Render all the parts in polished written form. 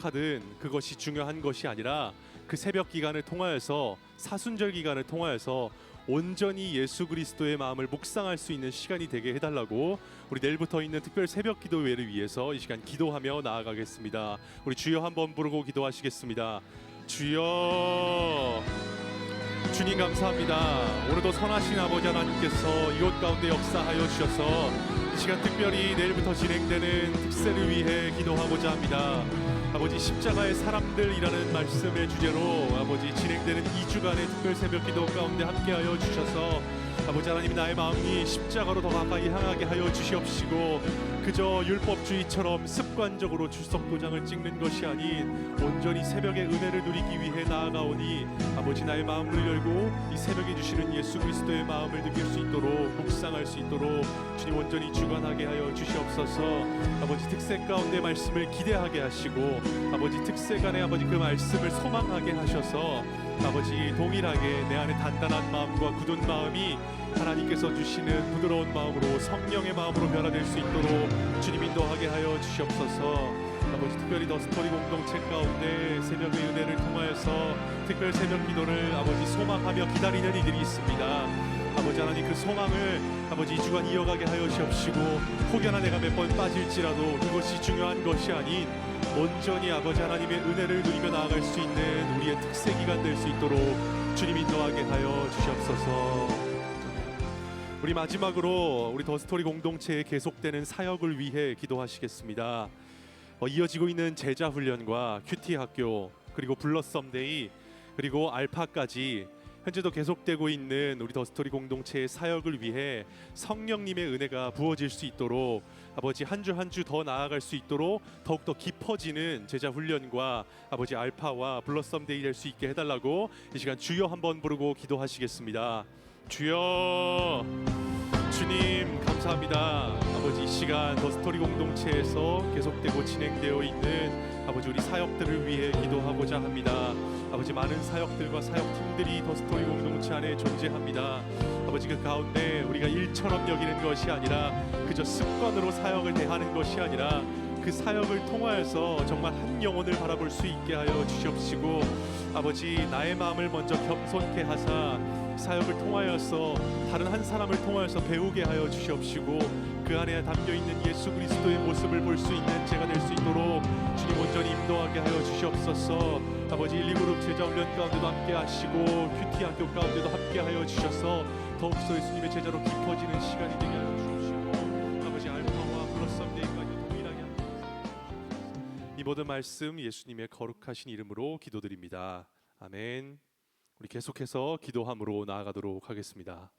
하든 그것이 중요한 것이 아니라 그 새벽 기간을 통하여서 사순절 기간을 통하여서 온전히 예수 그리스도의 마음을 묵상할 수 있는 시간이 되게 해달라고 우리 내일부터 있는 특별 새벽 기도회를 위해서 이 시간 기도하며 나아가겠습니다. 우리 주여 한번 부르고 기도하시겠습니다. 주여, 주님 감사합니다. 오늘도 선하신 아버지 하나님께서 이곳 가운데 역사하여 주셔서 이 시간 특별히 내일부터 진행되는 특세를 위해 기도하고자 합니다. 아버지, 십자가의 사람들이라는 말씀의 주제로 아버지 진행되는 2주간의 특별 새벽 기도 가운데 함께하여 주셔서 아버지 하나님, 나의 마음이 십자가로 더 가까이 향하게 하여 주시옵시고 그저 율법주의처럼 습관적으로 출석도장을 찍는 것이 아닌 온전히 새벽의 은혜를 누리기 위해 나아가오니 아버지, 나의 마음을 열고 이 새벽에 주시는 예수 그리스도의 마음을 느낄 수 있도록 묵상할 수 있도록 주님 온전히 주관하게 하여 주시옵소서. 아버지, 특세 가운데 말씀을 기대하게 하시고 아버지, 특세 간에 아버지 그 말씀을 소망하게 하셔서 아버지, 동일하게 내 안에 단단한 마음과 굳은 마음이 하나님께서 주시는 부드러운 마음으로 성령의 마음으로 변화될 수 있도록 주님 인도하게 하여 주시옵소서. 아버지, 특별히 더 스토리 공동체 가운데 새벽의 은혜를 통하여서 특별 새벽 기도를 아버지 소망하며 기다리는 이들이 있습니다. 아버지 하나님, 그 소망을 아버지 2주간 이어가게 하여 주옵시고 혹여나 내가 몇 번 빠질지라도 그것이 중요한 것이 아닌 온전히 아버지 하나님의 은혜를 누리며 나아갈 수 있는 우리의 특세 기간 될 수 있도록 주님 인도하게 하여 주시옵소서. 우리 마지막으로 우리 더스토리 공동체에 계속되는 사역을 위해 기도하시겠습니다. 이어지고 있는 제자 훈련과 큐티 학교 그리고 블러썸데이 그리고 알파까지 현재도 계속되고 있는 우리 더스토리 공동체의 사역을 위해 성령님의 은혜가 부어질 수 있도록 아버지 한 주 한 주 더 나아갈 수 있도록 더욱더 깊어지는 제자 훈련과 아버지 알파와 블러썸데이 될 수 있게 해달라고 이 시간 주여 한번 부르고 기도하시겠습니다. 주여, 주님 감사합니다. 아버지, 이 시간 더스토리 공동체에서 계속되고 진행되어 있는 아버지 우리 사역들을 위해 기도하고자 합니다. 아버지, 많은 사역들과 사역팀들이 더스토리 공동체 안에 존재합니다. 아버지, 그 가운데 우리가 일처럼 여기는 것이 아니라 그저 습관으로 사역을 대하는 것이 아니라 그 사역을 통하여서 정말 한 영혼을 바라볼 수 있게 하여 주시옵시고 아버지, 나의 마음을 먼저 겸손케 하사 사역을 통하여서 다른 한 사람을 통하여서 배우게 하여 주시옵시고 그 안에 담겨있는 예수 그리스도의 모습을 볼 수 있는 제가 될 수 있도록 주님 온전히 인도하게 하여 주시옵소서. 아버지, 1,2그룹 제자훈련 가운데도 함께 하시고 큐티 학교 가운데도 함께 하여 주셔서 더욱더 예수님의 제자로 깊어지는 시간이 되게 하여 주시고 아버지, 알파와 블러썸데이까지 동일하게 함께 하여 이 모든 말씀 예수님의 거룩하신 이름으로 기도드립니다. 아멘. 우리 계속해서 기도함으로 나아가도록 하겠습니다.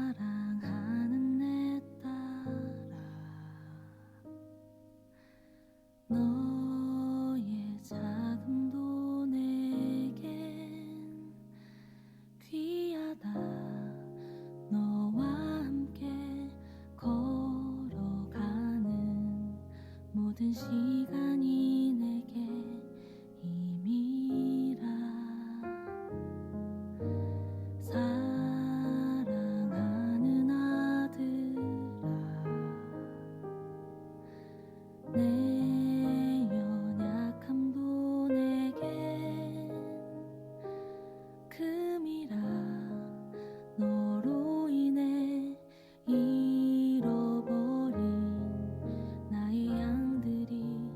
사랑하는 내 딸아, 너의 작음도 내겐 귀하다. 너와 함께 걸어가는 모든 시간이 내게 힘이라. 사랑하는 아들아, 내 연약함도 내겐 금이라. 너로 인해 잃어버린 나의 양들이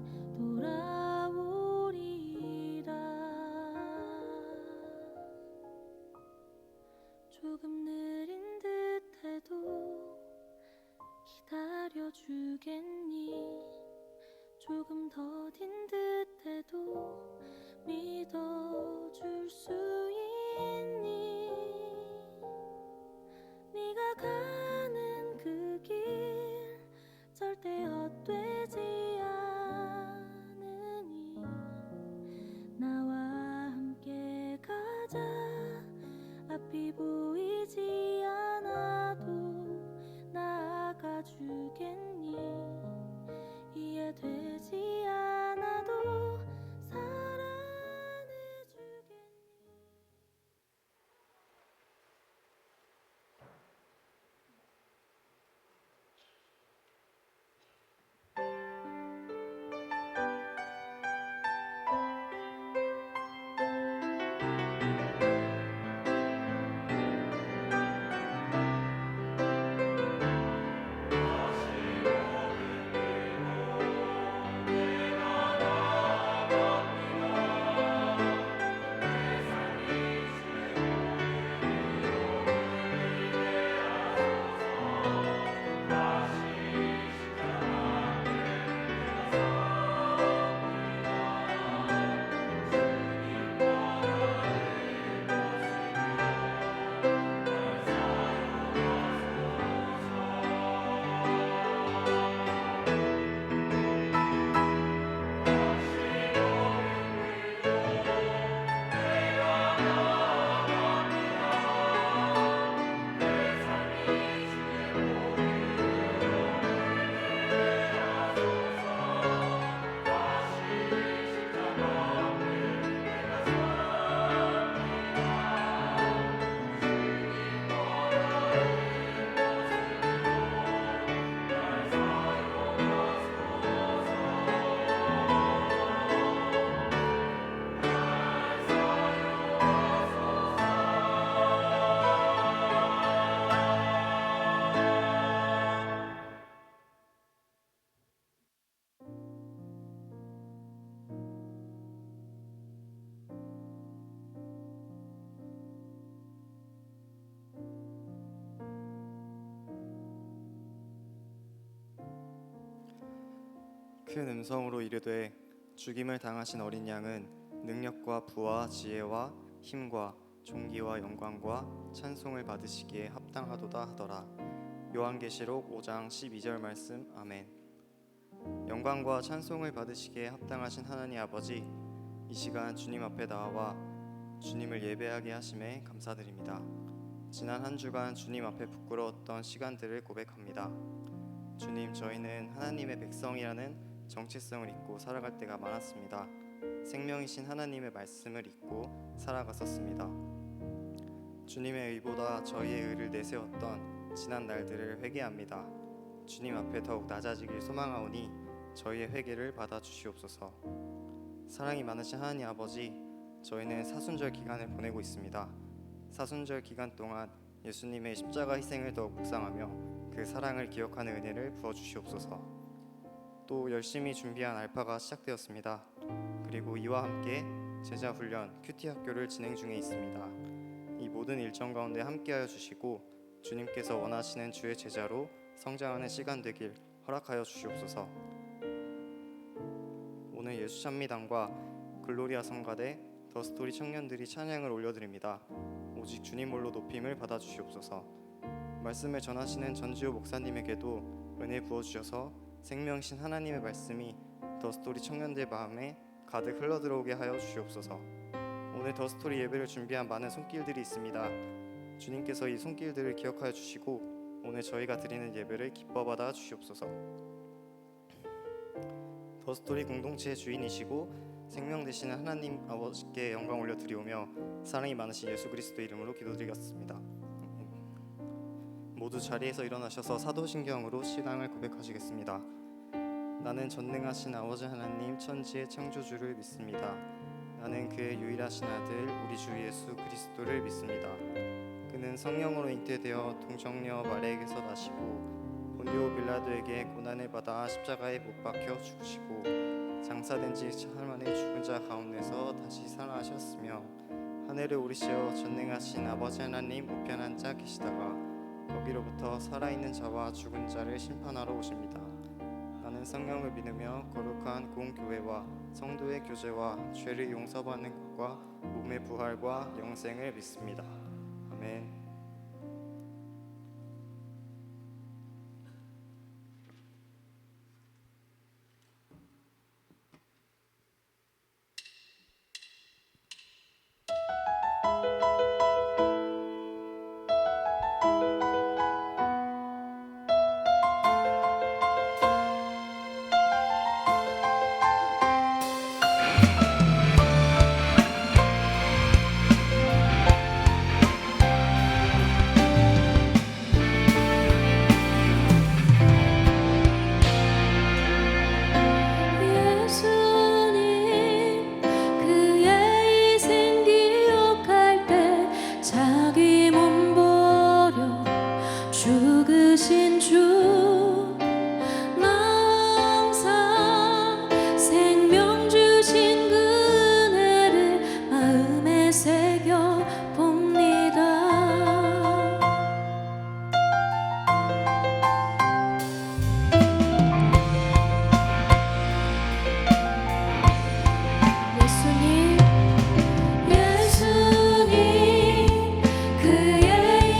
큰 음성으로 이르되 죽임을 당하신 어린 양은 능력과 부와 지혜와 힘과 존귀와 영광과 찬송을 받으시기에 합당하도다 하더라. 요한계시록 5장 12절 말씀. 아멘. 영광과 찬송을 받으시기에 합당하신 하나님 아버지, 이 시간 주님 앞에 나와 주님을 예배하게 하심에 감사드립니다. 지난 한 주간 주님 앞에 부끄러웠던 시간들을 고백합니다. 주님, 저희는 하나님의 백성이라는 정체성을 잊고 살아갈 때가 많았습니다. 생명이신 하나님의 말씀을 잊고 살아갔었습니다. 주님의 의보다 저희의 의를 내세웠던 지난 날들을 회개합니다. 주님 앞에 더욱 낮아지길 소망하오니 저희의 회개를 받아주시옵소서. 사랑이 많으신 하나님 아버지, 저희는 사순절 기간을 보내고 있습니다. 사순절 기간 동안 예수님의 십자가 희생을 더욱 묵상하며 그 사랑을 기억하는 은혜를 부어주시옵소서. 또 열심히 준비한 알파가 시작되었습니다. 그리고 이와 함께 제자 훈련 큐티 학교를 진행 중에 있습니다. 이 모든 일정 가운데 함께하여 주시고 주님께서 원하시는 주의 제자로 성장하는 시간 되길 허락하여 주시옵소서. 오늘 예수 찬미단과 글로리아 성가대 더스토리 청년들이 찬양을 올려드립니다. 오직 주님 홀로 높임을 받아주시옵소서. 말씀을 전하시는 전지호 목사님에게도 은혜 부어주셔서 생명이신 하나님의 말씀이 더스토리 청년들 마음에 가득 흘러들어오게 하여 주시옵소서. 오늘 더스토리 예배를 준비한 많은 손길들이 있습니다. 주님께서 이 손길들을 기억하여 주시고 오늘 저희가 드리는 예배를 기뻐 받아 주시옵소서. 더스토리 공동체의 주인이시고 생명 되시는 하나님 아버지께 영광 올려드리오며 사랑이 많으신 예수 그리스도 이름으로 기도드리겠습니다. 모두 자리에서 일어나셔서 사도신경으로 신앙을 고백하시겠습니다. 나는 전능하신 아버지 하나님 천지의 창조주를 믿습니다. 나는 그의 유일하신 아들 우리 주 예수 그리스도를 믿습니다. 그는 성령으로 잉태되어 동정녀 마리아에게서 나시고 본디오 빌라도에게 고난을 받아 십자가에 못 박혀 죽으시고 장사된 지 사흘 만에 죽은 자 가운데서 다시 살아나셨으며 하늘에 오르시어 전능하신 아버지 하나님 우편 앉아 계시다가 거기로부터 살아있는 자와 죽은 자를 심판하러 오십니다. 나는 성령을 믿으며 거룩한 공교회와 성도의 교제와 죄를 용서받는 것과 몸의 부활과 영생을 믿습니다. 아멘. 예수님 그의 희생 기억할 때 자기 몸 버려 죽으신 주, 나 항상 생명 주신 그 은혜를 마음에 새겨 봅니다. 예수님 그의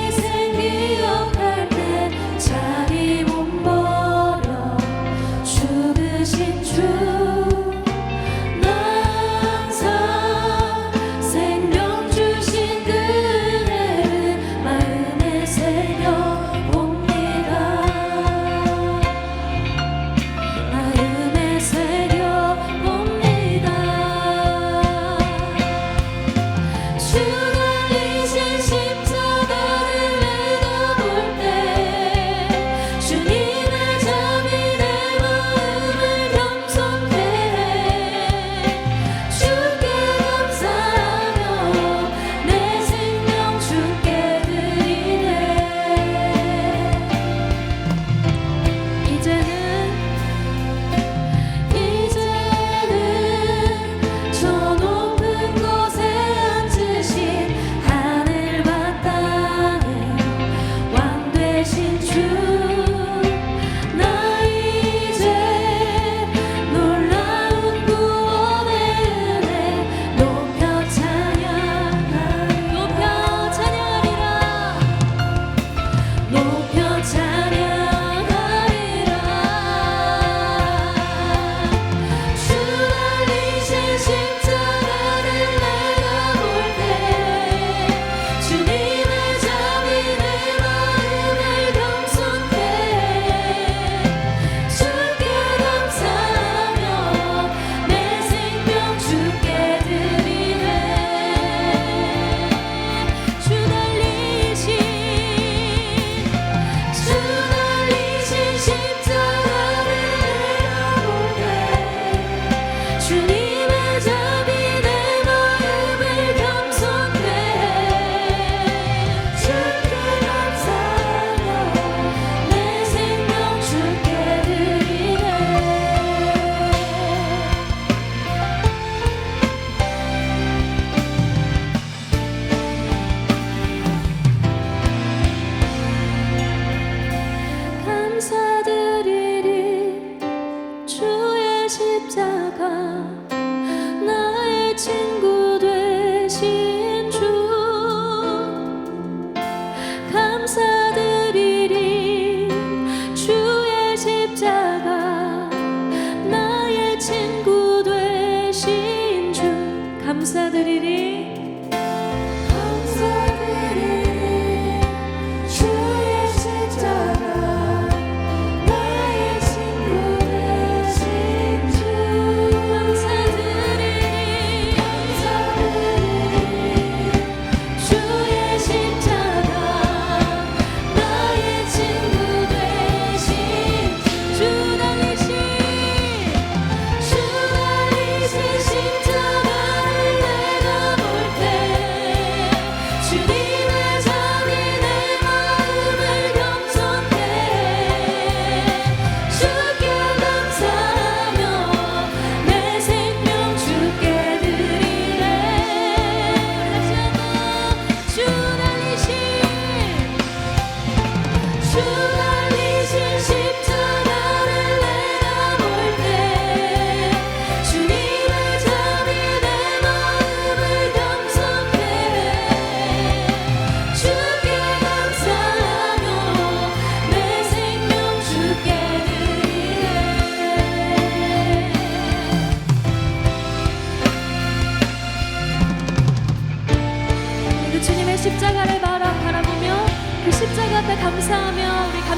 희생 기억할 때 자기 몸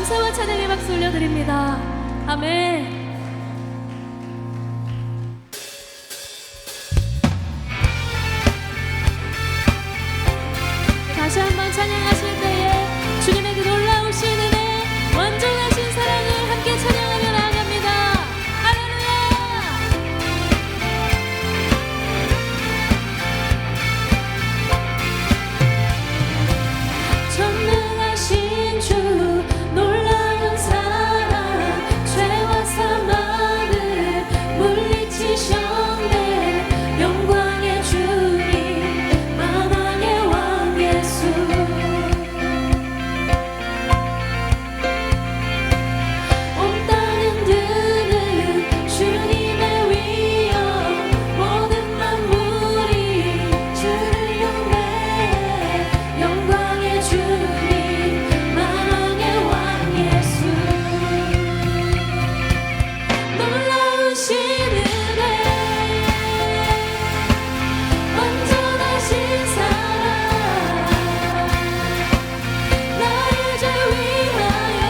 감사와 찬양의 박수 올려드립니다. 아멘. 다시 한번 찬양하실 때에 주님의 그 놀라우신 은혜, 완전하신 사랑을 함께 찬양하며 나아갑니다. 할렐루야. 전능하신 주, 놀라운 사랑, 죄와 사망을 물리치셨네. 영광의 주님, 만왕의 왕 예수. 온 땅은 드는 주님의 위엄, 모든 만물이 주를 경배해. 영광의 주님, 만왕의 왕 예수. 놀라우신 은혜, 완전하신 사랑, 나의 죄 위하여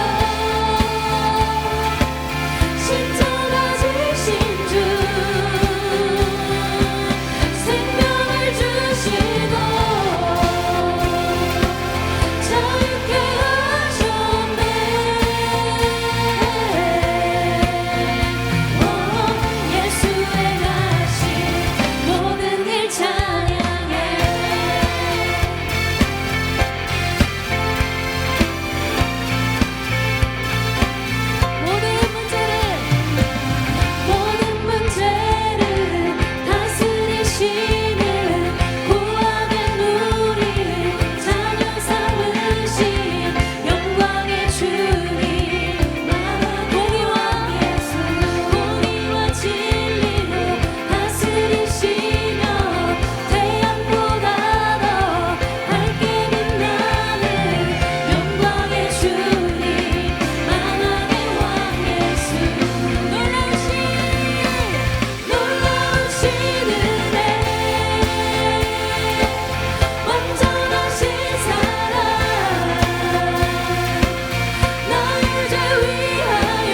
십자가 지신 주, 생명을 주시고 자유케 하셨네. 예수의 가신 모든 일 찬양해. 모든 문제를 다스리시는 구원의 누리 자녀 삼으신 영광의 주님, 공의와 예수, 공의와 진리로 다스리시며 태양보다 더 밝게 빛나는 영광의 주님, 만왕의 왕 예수. 놀라우신 은혜, 완전하신 사랑, 나의 죄 위하여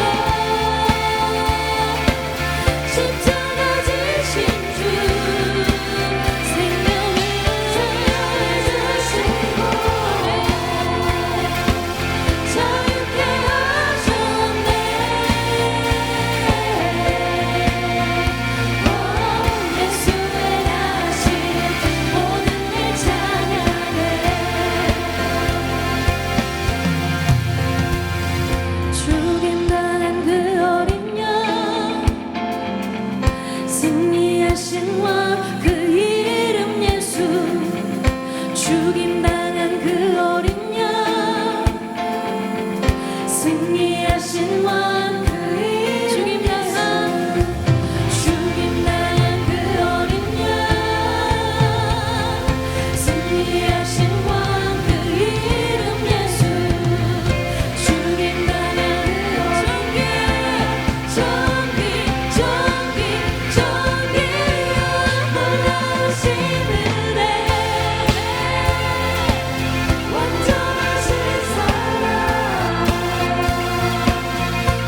십자가 지신 주, 생명을 주시고 자유케 하셨네. 예수의 가신 모든 일 찬양해. 죽임당한 그 어린 양, 승리하신 왕, 그 이름 예수. 죽임당한 그 어린 양, 승리하신 왕, 그 이름 죽임당한 그 어린 양, 승리하신 왕, 그 이름 예수. 죽임당한 놀라우신 은혜, 완전하신 사랑,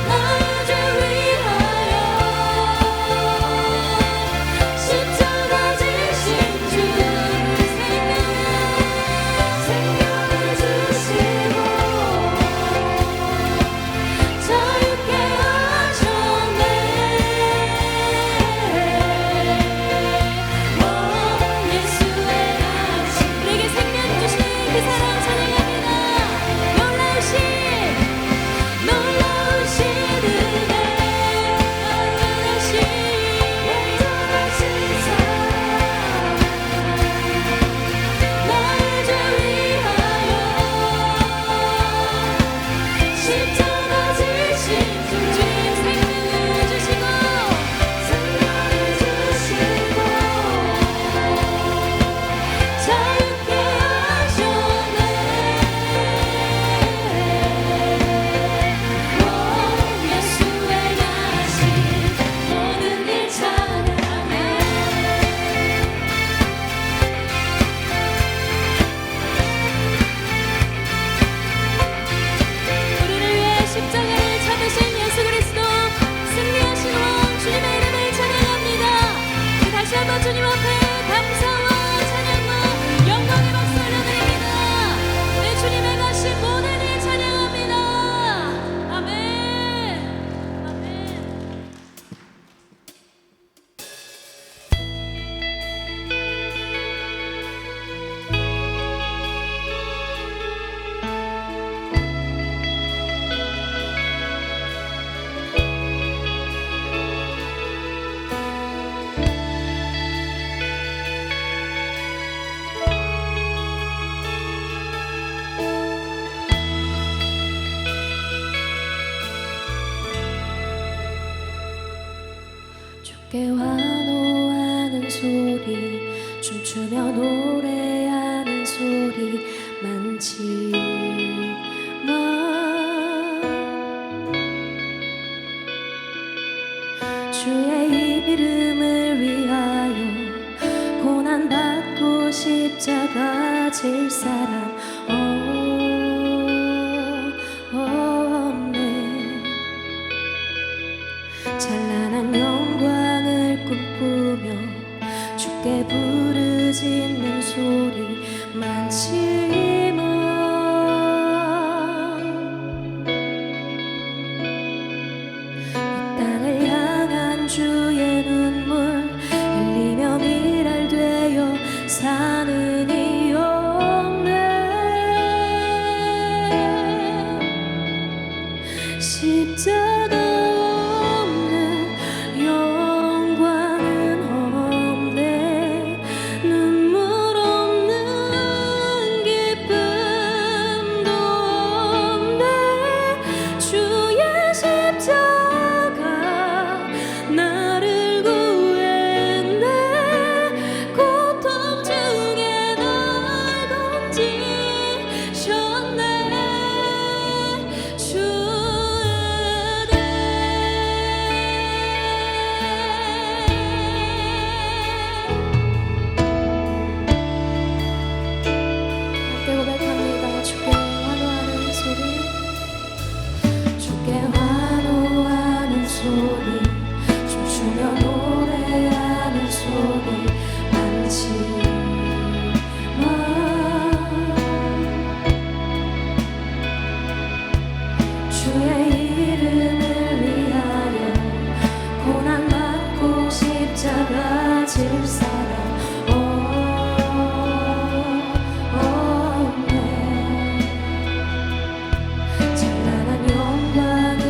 나의 죄 위하여 십자가 지신 주, 생명을 주시고 자유케 하셨네. 예수의 가신, 우리에게 생명 주신 그 사랑 찬양합니다. 놀라우신 은혜, 완전하신 사랑, 나의 죄 위하여 십자가 지신 주, 생명을 주시고 자유케 하셨네. 예수의 가신 모든 일 찬양해. 우리를 위해 주께 환호하는 소리 춤추며 노래하는 소리 많지만 주의 이름을 위하여 고난받고 십자가 질 사람 없네. 찬란한 영광을 꿈꾸며 주께 부르짖는 소리 많지만 이 땅을 향한 주의 눈물 흘리며 미랄되어 사는 이 없네. 십자가 없는 영광은 없네. 눈물 없는 기쁨도 없네. 주의 십자가 나를 구했네. 고통 중에 날 건지셨네. 함께 고백합니다. 주께 환호하는 소리 주께 환호하는 소리 춤추며 노래하는 소리 많지만 주의 이름을 위하여 고난받고 십자가 질 사람 없네. 찬란한 영광을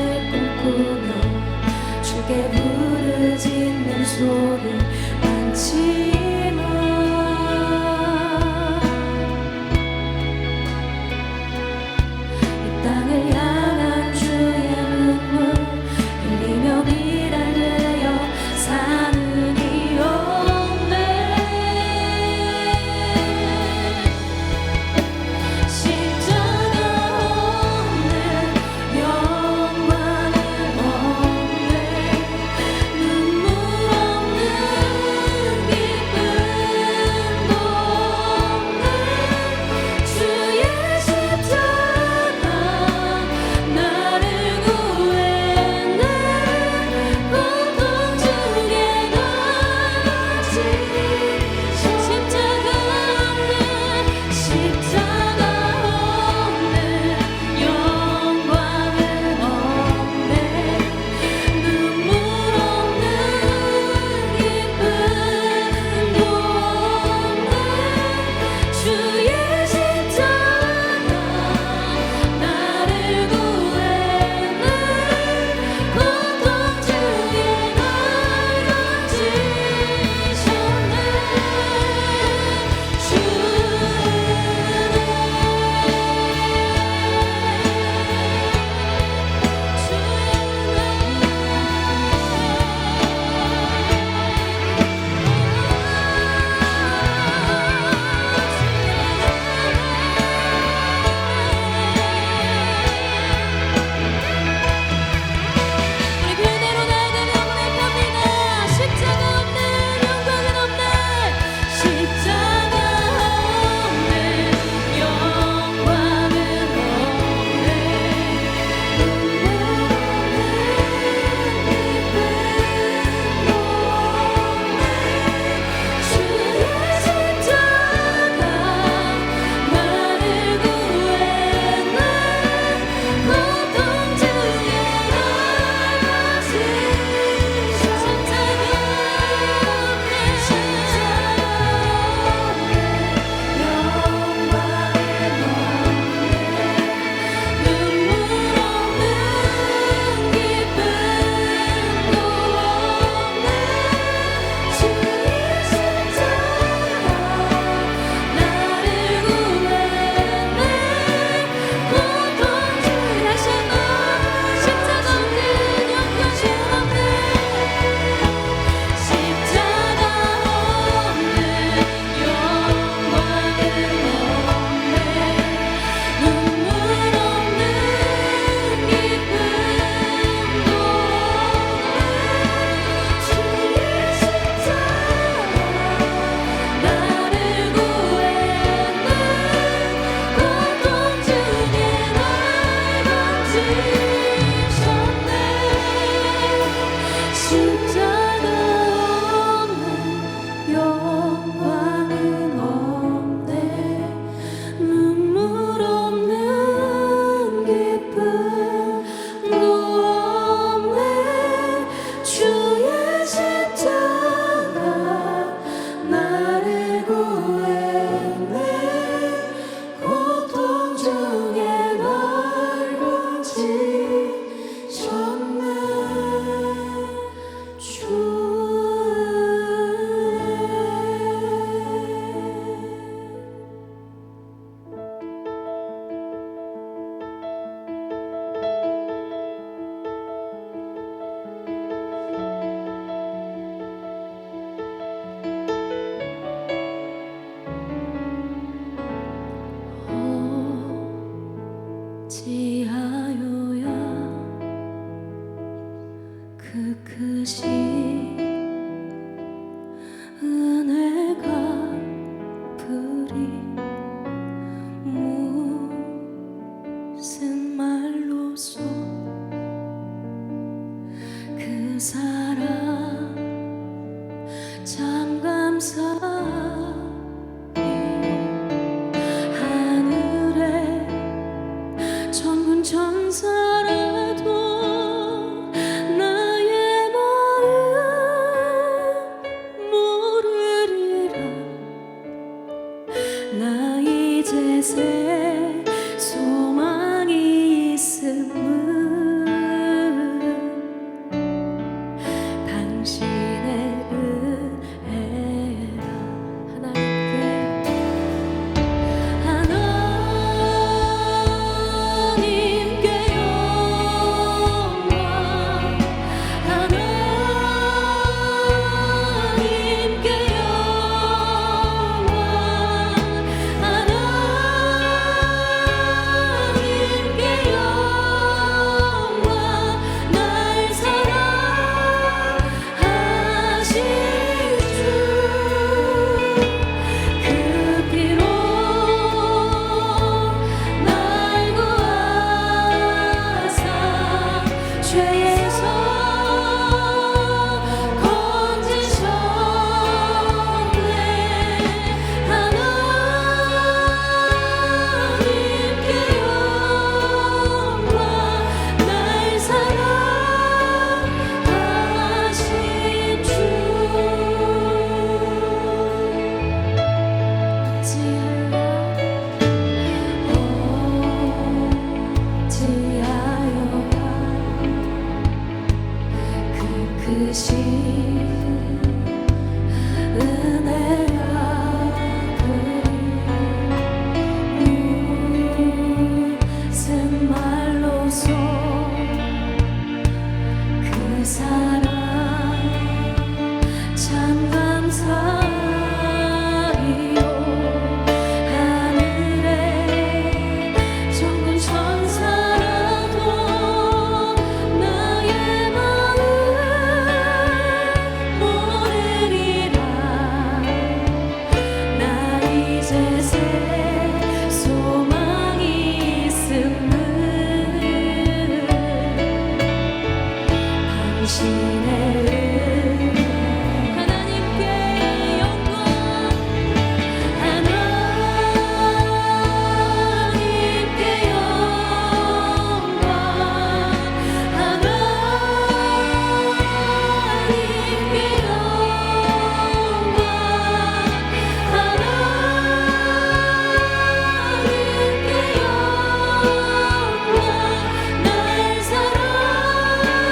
그 크신 은혜가 부리 무슨 말로써 그 사랑 참 감사해요. 하늘에 천군 천사라도 나의 마음 모르리라. 나 이제 새 소망이 있음을 당신의 은혜라. 하나님께 영광, 하나님께 영광, 하나님께 영광. 날 사랑하신 주 그 피로 날 구하사 죄에서 건지셨네. 하나님께 영광. 날 사랑하신 주 어찌하여야 그 크신 은혜가 무슨 말로써 그 사랑 참 감사해요. 하늘에 천군 천사라도 나의 마음 모르리라. 나 이제 새 소망이 있음을 당신의 은혜. 하나님께 영광, 하나님께 영광, 하나님께 영광, 하나님께 영광. 날 사랑하신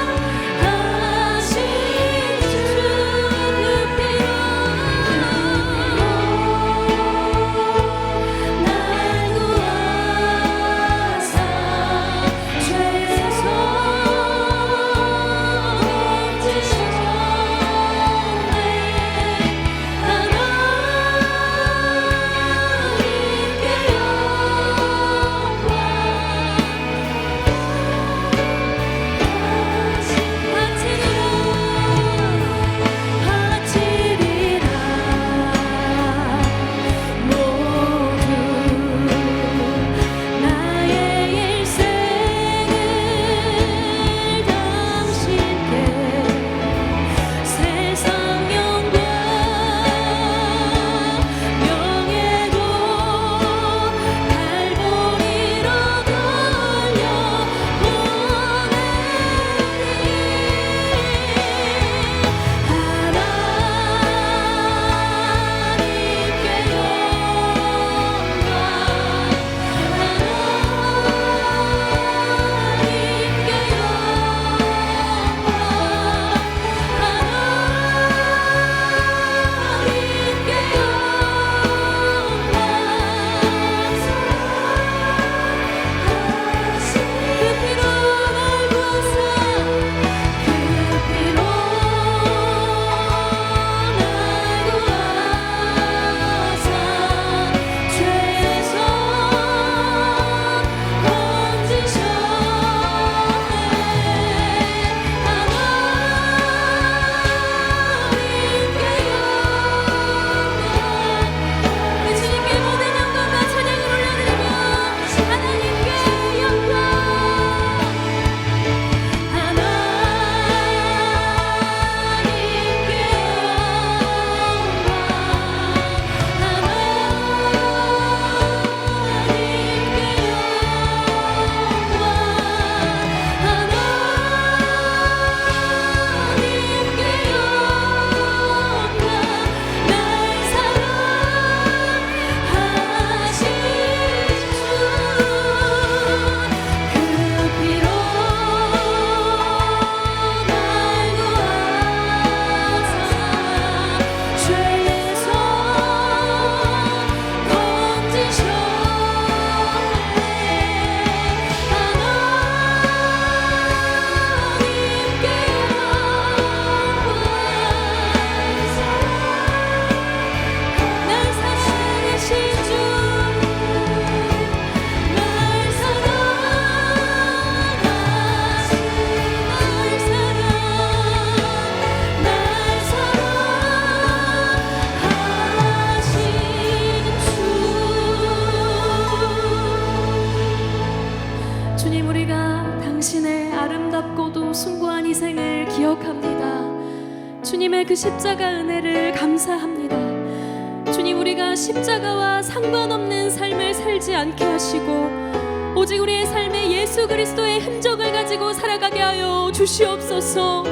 아름답고도 숭고한 희생을 기억합니다. 주님의 그 십자가 은혜를 감사합니다. 주님, 우리가 십자가와 상관없는 삶을 살지 않게 하시고 오직 우리의 삶에 예수 그리스도의 흔적을 가지고 살아가게 하여 주시옵소서.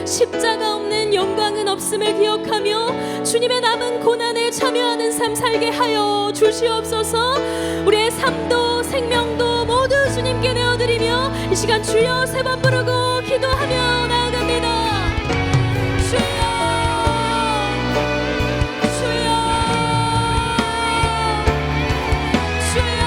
십자가 없는 영광은 없음을 기억하며 주님의 남은 고난에 참여하는 삶 살게 하여 주시옵소서. 우리의 삶도 생명도 모두 주님께 내어드리며 이 시간 주여 세 번 부르고 기도하며 나아갑니다. 주여, 주여, 주여.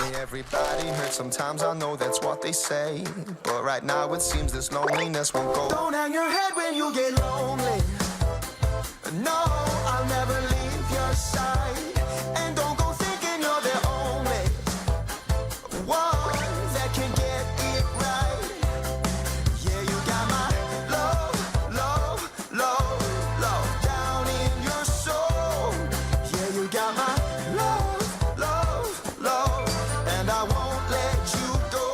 me everybody hurts. Sometimes I know that's what they say, but right now it seems this loneliness won't go. Don't hang your head when you get lonely. No, I'll never leave your side. And don't go thinking you're the only one that can get it right. Yeah, you got my love, love, love, love down in your soul. Yeah, you got my love, love, love, and I won't let you go.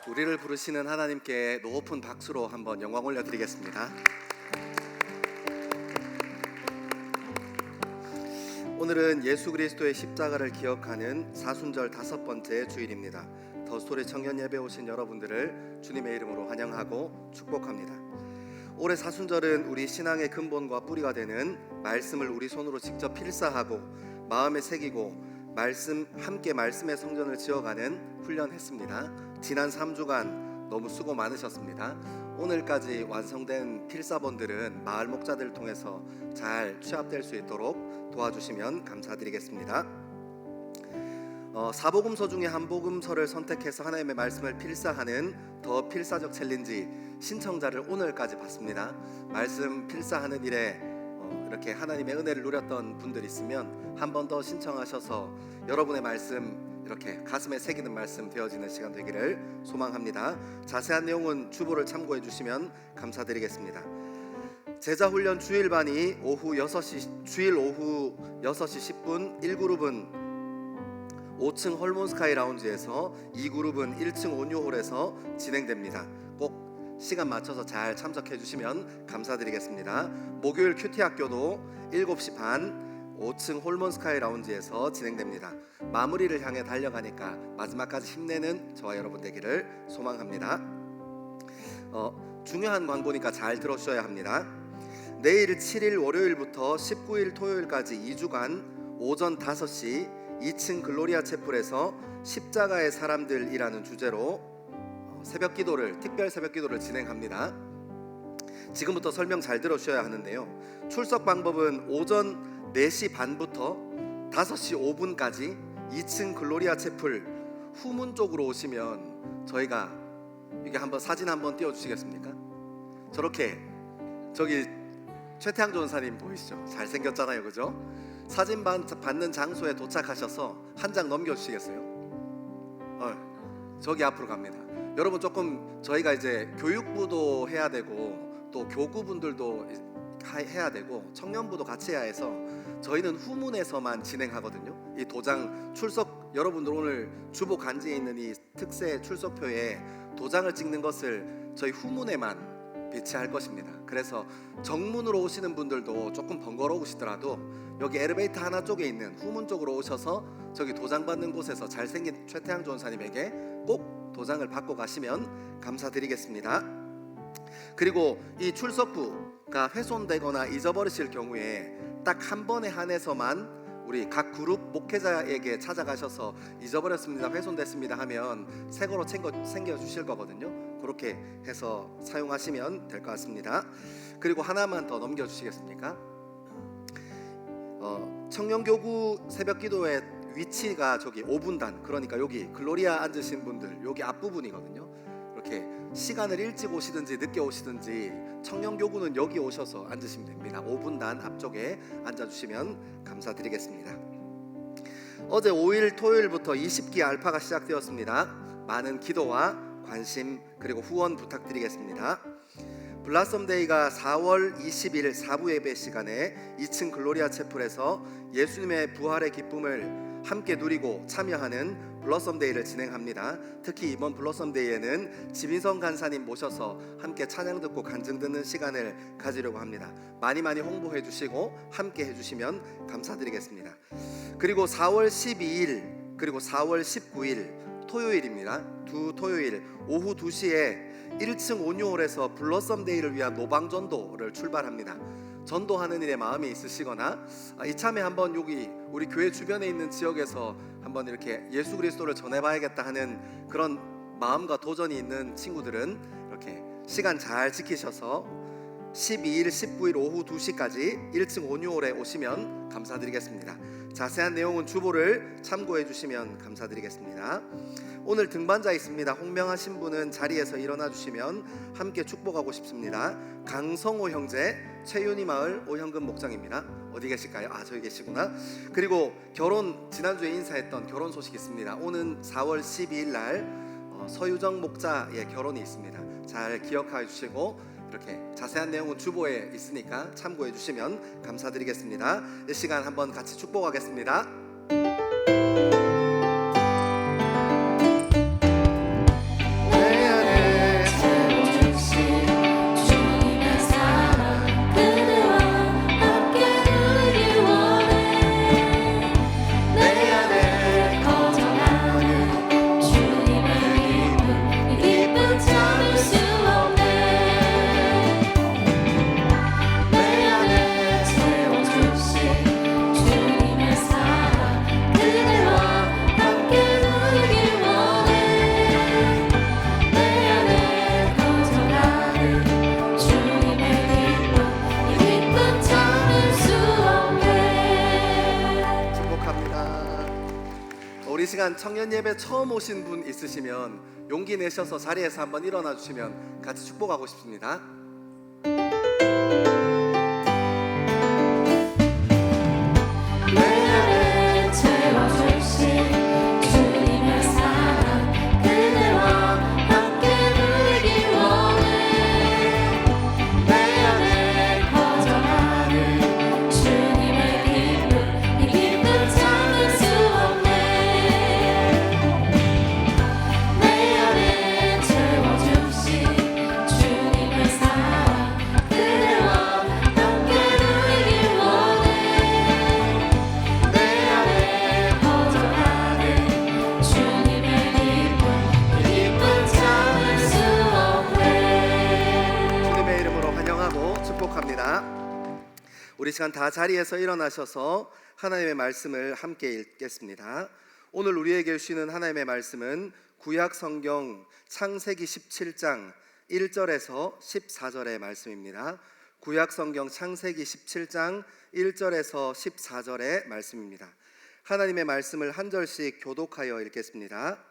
우리를 부르시는 하나님께 높은 박수로 한번 영광 올려드리겠습니다. 오늘은 예수 그리스도의 십자가를 기억하는 사순절 5번째 주일입니다. 더스토리 청년 예배 오신 여러분들을 주님의 이름으로 환영하고 축복합니다. 올해 사순절은 우리 신앙의 근본과 뿌리가 되는 말씀을 우리 손으로 직접 필사하고 마음에 새기고 함께 말씀의 성전을 지어가는 훈련했습니다. 지난 3주간 너무 수고 많으셨습니다. 오늘까지 완성된 필사본들은 마을 목자들을 통해서 잘 취합될 수 있도록 도와주시면 감사드리겠습니다. 사복음서 중에 한 복음서를 선택해서 하나님의 말씀을 필사하는 더 필사적 챌린지 신청자를 오늘까지 받습니다. 말씀 필사하는 일에 이렇게 하나님의 은혜를 누렸던 분들 있으면 한 번 더 신청하셔서 여러분의 말씀 이렇게 가슴에 새기는 말씀 되어지는 시간 되기를 소망합니다. 자세한 내용은 주보를 참고해 주시면 감사드리겠습니다. 제자훈련 주일반이 주일 오후 6시 10분 1그룹은 5층 홀몬스카이 라운지에서 2그룹은 1층 온유홀에서 진행됩니다. 꼭 시간 맞춰서 잘 참석해 주시면 감사드리겠습니다. 목요일 큐티학교도 7시 반 5층 홀몬스카이 라운지에서 진행됩니다. 마무리를 향해 달려가니까 마지막까지 힘내는 저와 여러분 되기를 소망합니다. 중요한 광고니까 잘 들어주셔야 합니다. 내일 7일 월요일부터 19일 토요일까지 2주간 오전 5시 2층 글로리아 채플에서 십자가의 사람들이라는 주제로 특별 새벽 기도를 진행합니다. 지금부터 설명 잘 들어주셔야 하는데요. 출석 방법은 오전 4시 반부터 5시 5분까지 2층 글로리아 채플 후문 쪽으로 오시면 저희가 이게 한번 사진 한번 띄워주시겠습니까? 저렇게 저기 최태양 전사님 보이시죠? 잘생겼잖아요, 그죠? 사진 받는 장소에 도착하셔서 한 장 넘겨주시겠어요? 저기 앞으로 갑니다. 여러분 조금 저희가 이제 교육부도 해야 되고 또 교구분들도 해야 되고 청년부도 같이 해야 해서 저희는 후문에서만 진행하거든요. 이 도장 출석 여러분들 오늘 주보 간지에 있는 이 특세 출석표에 도장을 찍는 것을 저희 후문에만 배치할 것입니다. 그래서 정문으로 오시는 분들도 조금 번거로우시더라도 여기 엘리베이터 하나 쪽에 있는 후문 쪽으로 오셔서 저기 도장 받는 곳에서 잘생긴 최태양 전사님에게 꼭 도장을 받고 가시면 감사드리겠습니다. 그리고 이 출석부가 훼손되거나 잊어버리실 경우에 딱 한 번에 한해서만 우리 각 그룹 목회자에게 찾아가셔서 잊어버렸습니다, 훼손됐습니다 하면 새 거로 챙겨주실 거거든요. 그렇게 해서 사용하시면 될 것 같습니다. 그리고 하나만 더 넘겨주시겠습니까? 청년교구 새벽기도의 위치가 저기 5분단, 그러니까 여기 글로리아 앉으신 분들 여기 앞부분이거든요. 이렇게 시간을 일찍 오시든지 늦게 오시든지 청년교구는 여기 오셔서 앉으시면 됩니다. 5분단 앞쪽에 앉아주시면 감사드리겠습니다. 어제 5일 토요일부터 20기 알파가 시작되었습니다. 많은 기도와 관심 그리고 후원 부탁드리겠습니다. 블라썸데이가 4월 20일 사부 예배 시간에 2층 글로리아 채플에서 예수님의 부활의 기쁨을 함께 누리고 참여하는 블러썸데이를 진행합니다. 특히 이번 블러썸데이에는 지민성 간사님 모셔서 함께 찬양 듣고 간증 듣는 시간을 가지려고 합니다. 많이 홍보해 주시고 함께 해주시면 감사드리겠습니다. 그리고 4월 12일 그리고 4월 19일 토요일입니다. 두 토요일 오후 2시에 1층 온유홀에서 블러썸데이를 위한 노방전도를 출발합니다. 전도하는 일에 마음이 있으시거나 이참에 한번 여기 우리 교회 주변에 있는 지역에서 한번 이렇게 예수 그리스도를 전해봐야겠다 하는 그런 마음과 도전이 있는 친구들은 이렇게 시간 잘 지키셔서 12일, 19일 오후 2시까지 1층 온유홀에 오시면 감사드리겠습니다. 자세한 내용은 주보를 참고해 주시면 감사드리겠습니다. 오늘 등반자 있습니다. 홍명하신 분은 자리에서 일어나 주시면 함께 축복하고 싶습니다. 강성호 형제, 최윤희 마을 오현근 목장입니다. 어디 계실까요? 아, 저기 계시구나. 그리고 결혼, 지난주에 인사했던 결혼 소식 있습니다. 오는 4월 12일 날 서유정 목자의 결혼이 있습니다. 잘 기억해 주시고 이렇게 자세한 내용은 주보에 있으니까 참고해 주시면 감사드리겠습니다. 이 시간 한번 같이 축복하겠습니다. 내 안에 채워주신 주님의 사랑 그대와 함께 누리길 원해. 내 안에 거절하는 주님의 기쁨, 이 기쁨 참을 수 없네. 내 안에 채워주신 주님의 사랑 그대와 함께 누리길 원해. 내 안에 거절하는 주님의 기쁨, 이 기쁨 참을 수 없네. 축복합니다. 우리 시간 청년 예배 처음 오신 분 있으시면 용기 내셔서 자리에서 한번 일어나 주시면 같이 축복하고 싶습니다. 내 안에 채워주신 주님의 사랑 그대와 함께 누리길 원해. 내 안에 거절하는 주님의 기쁨, 이 기쁨 참을 수 없네. 내 안에 채워주신 주님의 사랑 그대와 함께 누리길 원해. 내 안에 거절하는 주님의 기쁨, 이 기쁨 참을 수 없네. 주님의 이름으로 환영하고 축복합니다. 우리 시간 다 자리에서 일어나셔서 하나님의 말씀을 함께 읽겠습니다. 오늘 우리에게 주시는 하나님의 말씀은 구약 성경 창세기 17장 1절에서 14절의 말씀입니다. 구약 성경 창세기 17장 1절에서 14절의 말씀입니다. 하나님의 말씀을 한 절씩 교독하여 읽겠습니다.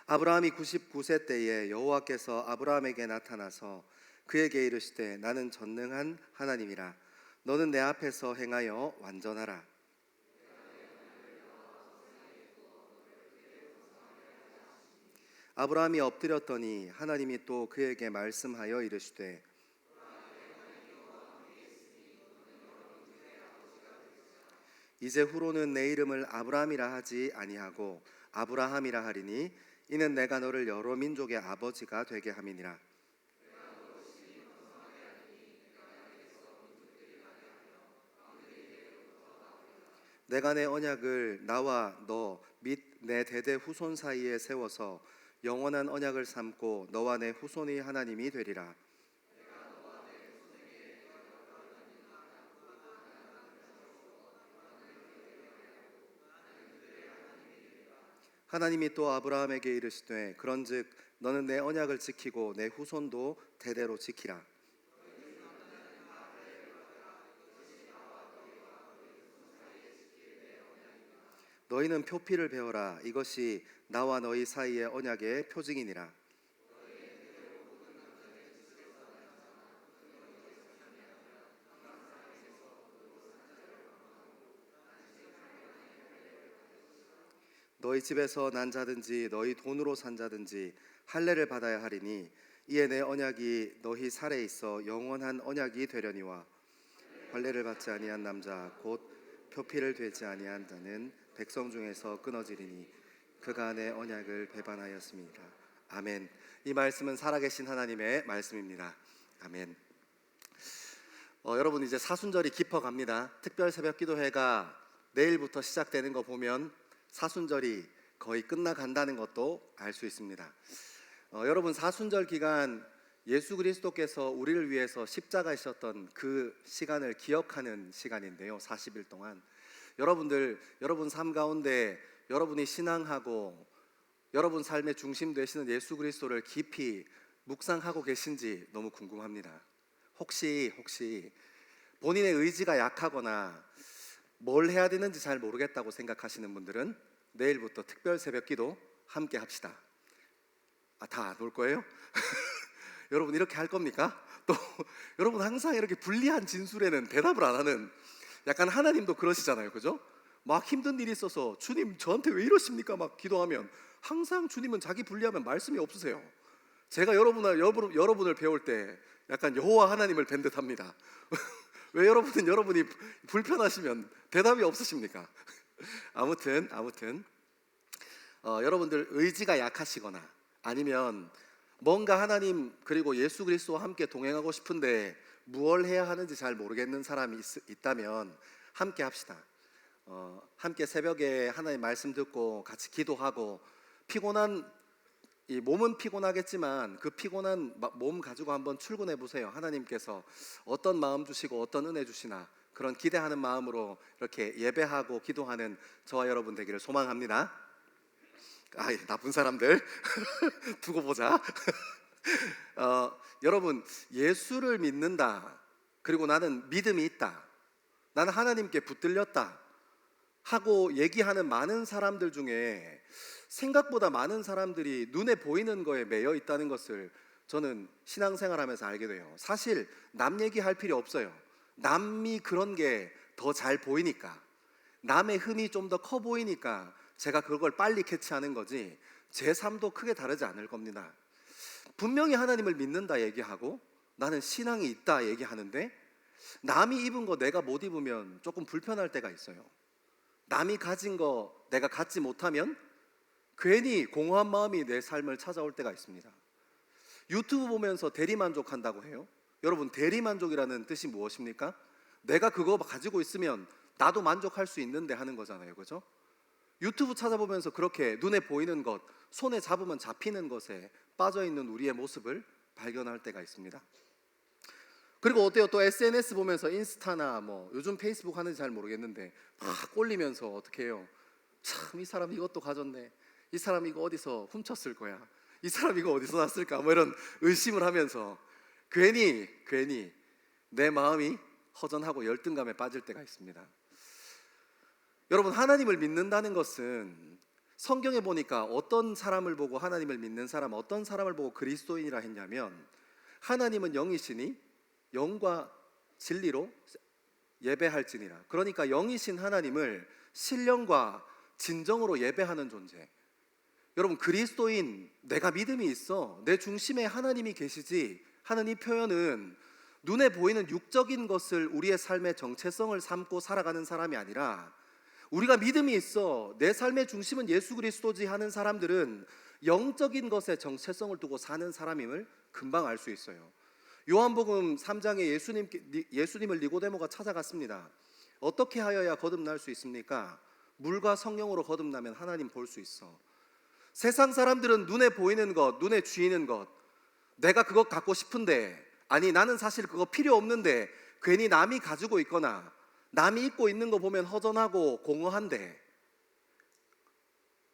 아브라함이 99세 때에 여호와께서 아브라함에게 나타나서 그에게 이르시되 나는 전능한 하나님이라. 너는 내 앞에서 행하여 완전하라. 아브라함이 엎드렸더니 하나님이 또 그에게 말씀하여 이르시되 이제 후로는 내 이름을 아브라함이라 하지 아니하고 아브라함이라 하리니 이는 내가 너를 여러 민족의 아버지가 되게 함이니라. 내가 내 언약을 나와 너 및 내 대대 후손 사이에 세워서 영원한 언약을 삼고 너와 내 후손의 하나님이 되리라. 하나님이 또 아브라함에게 이르시되 그런즉 너는 내 언약을 지키고 내 후손도 대대로 지키라. 너희는 표피를 베어라. 이것이 나와 너희 사이의 언약의 표징이니라. 너희 집에서 난 자든지 너희 돈으로 산 자든지 할례를 받아야 하리니 이에 내 언약이 너희 살에 있어 영원한 언약이 되려니와 할례를 받지 아니한 남자 곧 표피를 되지 아니한 자는 백성 중에서 끊어지리니 그가 내 언약을 배반하였습니다. 아멘. 이 말씀은 살아계신 하나님의 말씀입니다. 아멘. 여러분 이제 사순절이 깊어갑니다. 특별 새벽 기도회가 내일부터 시작되는 거 보면 사순절이 거의 끝나간다는 것도 알 수 있습니다. 여러분 사순절 기간 예수 그리스도께서 우리를 위해서 십자가이셨던 그 시간을 기억하는 시간인데요. 40일 동안 여러분 삶 가운데 여러분이 신앙하고 여러분 삶의 중심 되시는 예수 그리스도를 깊이 묵상하고 계신지 너무 궁금합니다. 혹시 본인의 의지가 약하거나 뭘 해야 되는지 잘 모르겠다고 생각하시는 분들은 내일부터 특별 새벽기도 함께 합시다. 다 안 올 거예요? 여러분 이렇게 할 겁니까? 또 여러분 항상 이렇게 불리한 진술에는 대답을 안 하는, 약간 하나님도 그러시잖아요, 그죠? 막 힘든 일이 있어서 주님 저한테 왜 이러십니까? 막 기도하면 항상 주님은 자기 불리하면 말씀이 없으세요. 제가 여러분을 배울 때 약간 여호와 하나님을 뵌 듯합니다. 왜 여러분이 불편하시면 대답이 없으십니까? 아무튼 여러분들 의지가 약하시거나 아니면 뭔가 하나님 그리고 예수 그리스도와 함께 동행하고 싶은데 무엇을 해야 하는지 잘 모르겠는 사람이 있다면 함께 합시다. 함께 새벽에 하나님 말씀 듣고 같이 기도하고, 이 몸은 피곤하겠지만 그 피곤한 몸 가지고 한번 출근해 보세요. 하나님께서 어떤 마음 주시고 어떤 은혜 주시나 그런 기대하는 마음으로 이렇게 예배하고 기도하는 저와 여러분 되기를 소망합니다. 나쁜 사람들 두고 보자. 여러분 예수를 믿는다, 그리고 나는 믿음이 있다, 나는 하나님께 붙들렸다 하고 얘기하는 많은 사람들 중에 생각보다 많은 사람들이 눈에 보이는 거에 매여 있다는 것을 저는 신앙생활하면서 알게 돼요. 사실 남 얘기할 필요 없어요. 남이 그런 게 더 잘 보이니까, 남의 흠이 좀 더 커 보이니까 제가 그걸 빨리 캐치하는 거지 제 삶도 크게 다르지 않을 겁니다. 분명히 하나님을 믿는다 얘기하고 나는 신앙이 있다 얘기하는데 남이 입은 거 내가 못 입으면 조금 불편할 때가 있어요. 남이 가진 거 내가 갖지 못하면 괜히 공허한 마음이 내 삶을 찾아올 때가 있습니다. 유튜브 보면서 대리만족한다고 해요. 여러분 대리만족이라는 뜻이 무엇입니까? 내가 그거 가지고 있으면 나도 만족할 수 있는데 하는 거잖아요, 그죠? 유튜브 찾아보면서 그렇게 눈에 보이는 것, 손에 잡으면 잡히는 것에 빠져있는 우리의 모습을 발견할 때가 있습니다. 그리고 어때요? 또 SNS 보면서 인스타나 요즘 페이스북 하는지 잘 모르겠는데 막 올리면서 어떻게 해요? 참 이 사람 이것도 가졌네, 이 사람 이거 어디서 훔쳤을 거야, 이 사람 이거 어디서 났을까, 이런 의심을 하면서 괜히 내 마음이 허전하고 열등감에 빠질 때가 있습니다. 여러분 하나님을 믿는다는 것은 성경에 보니까 어떤 사람을 보고 하나님을 믿는 사람, 어떤 사람을 보고 그리스도인이라 했냐면, 하나님은 영이시니 영과 진리로 예배할지니라. 그러니까 영이신 하나님을 신령과 진정으로 예배하는 존재. 여러분 그리스도인, 내가 믿음이 있어, 내 중심에 하나님이 계시지 하는 이 표현은 눈에 보이는 육적인 것을 우리의 삶의 정체성을 삼고 살아가는 사람이 아니라, 우리가 믿음이 있어, 내 삶의 중심은 예수 그리스도지 하는 사람들은 영적인 것에 정체성을 두고 사는 사람임을 금방 알 수 있어요. 요한복음 3장에 예수님을 니고데모가 찾아갔습니다. 어떻게 하여야 거듭날 수 있습니까? 물과 성령으로 거듭나면 하나님 볼 수 있어. 세상 사람들은 눈에 보이는 것, 눈에 쥐이는 것, 내가 그거 갖고 싶은데, 아니 나는 사실 그거 필요 없는데 괜히 남이 가지고 있거나 남이 입고 있는 거 보면 허전하고 공허한데,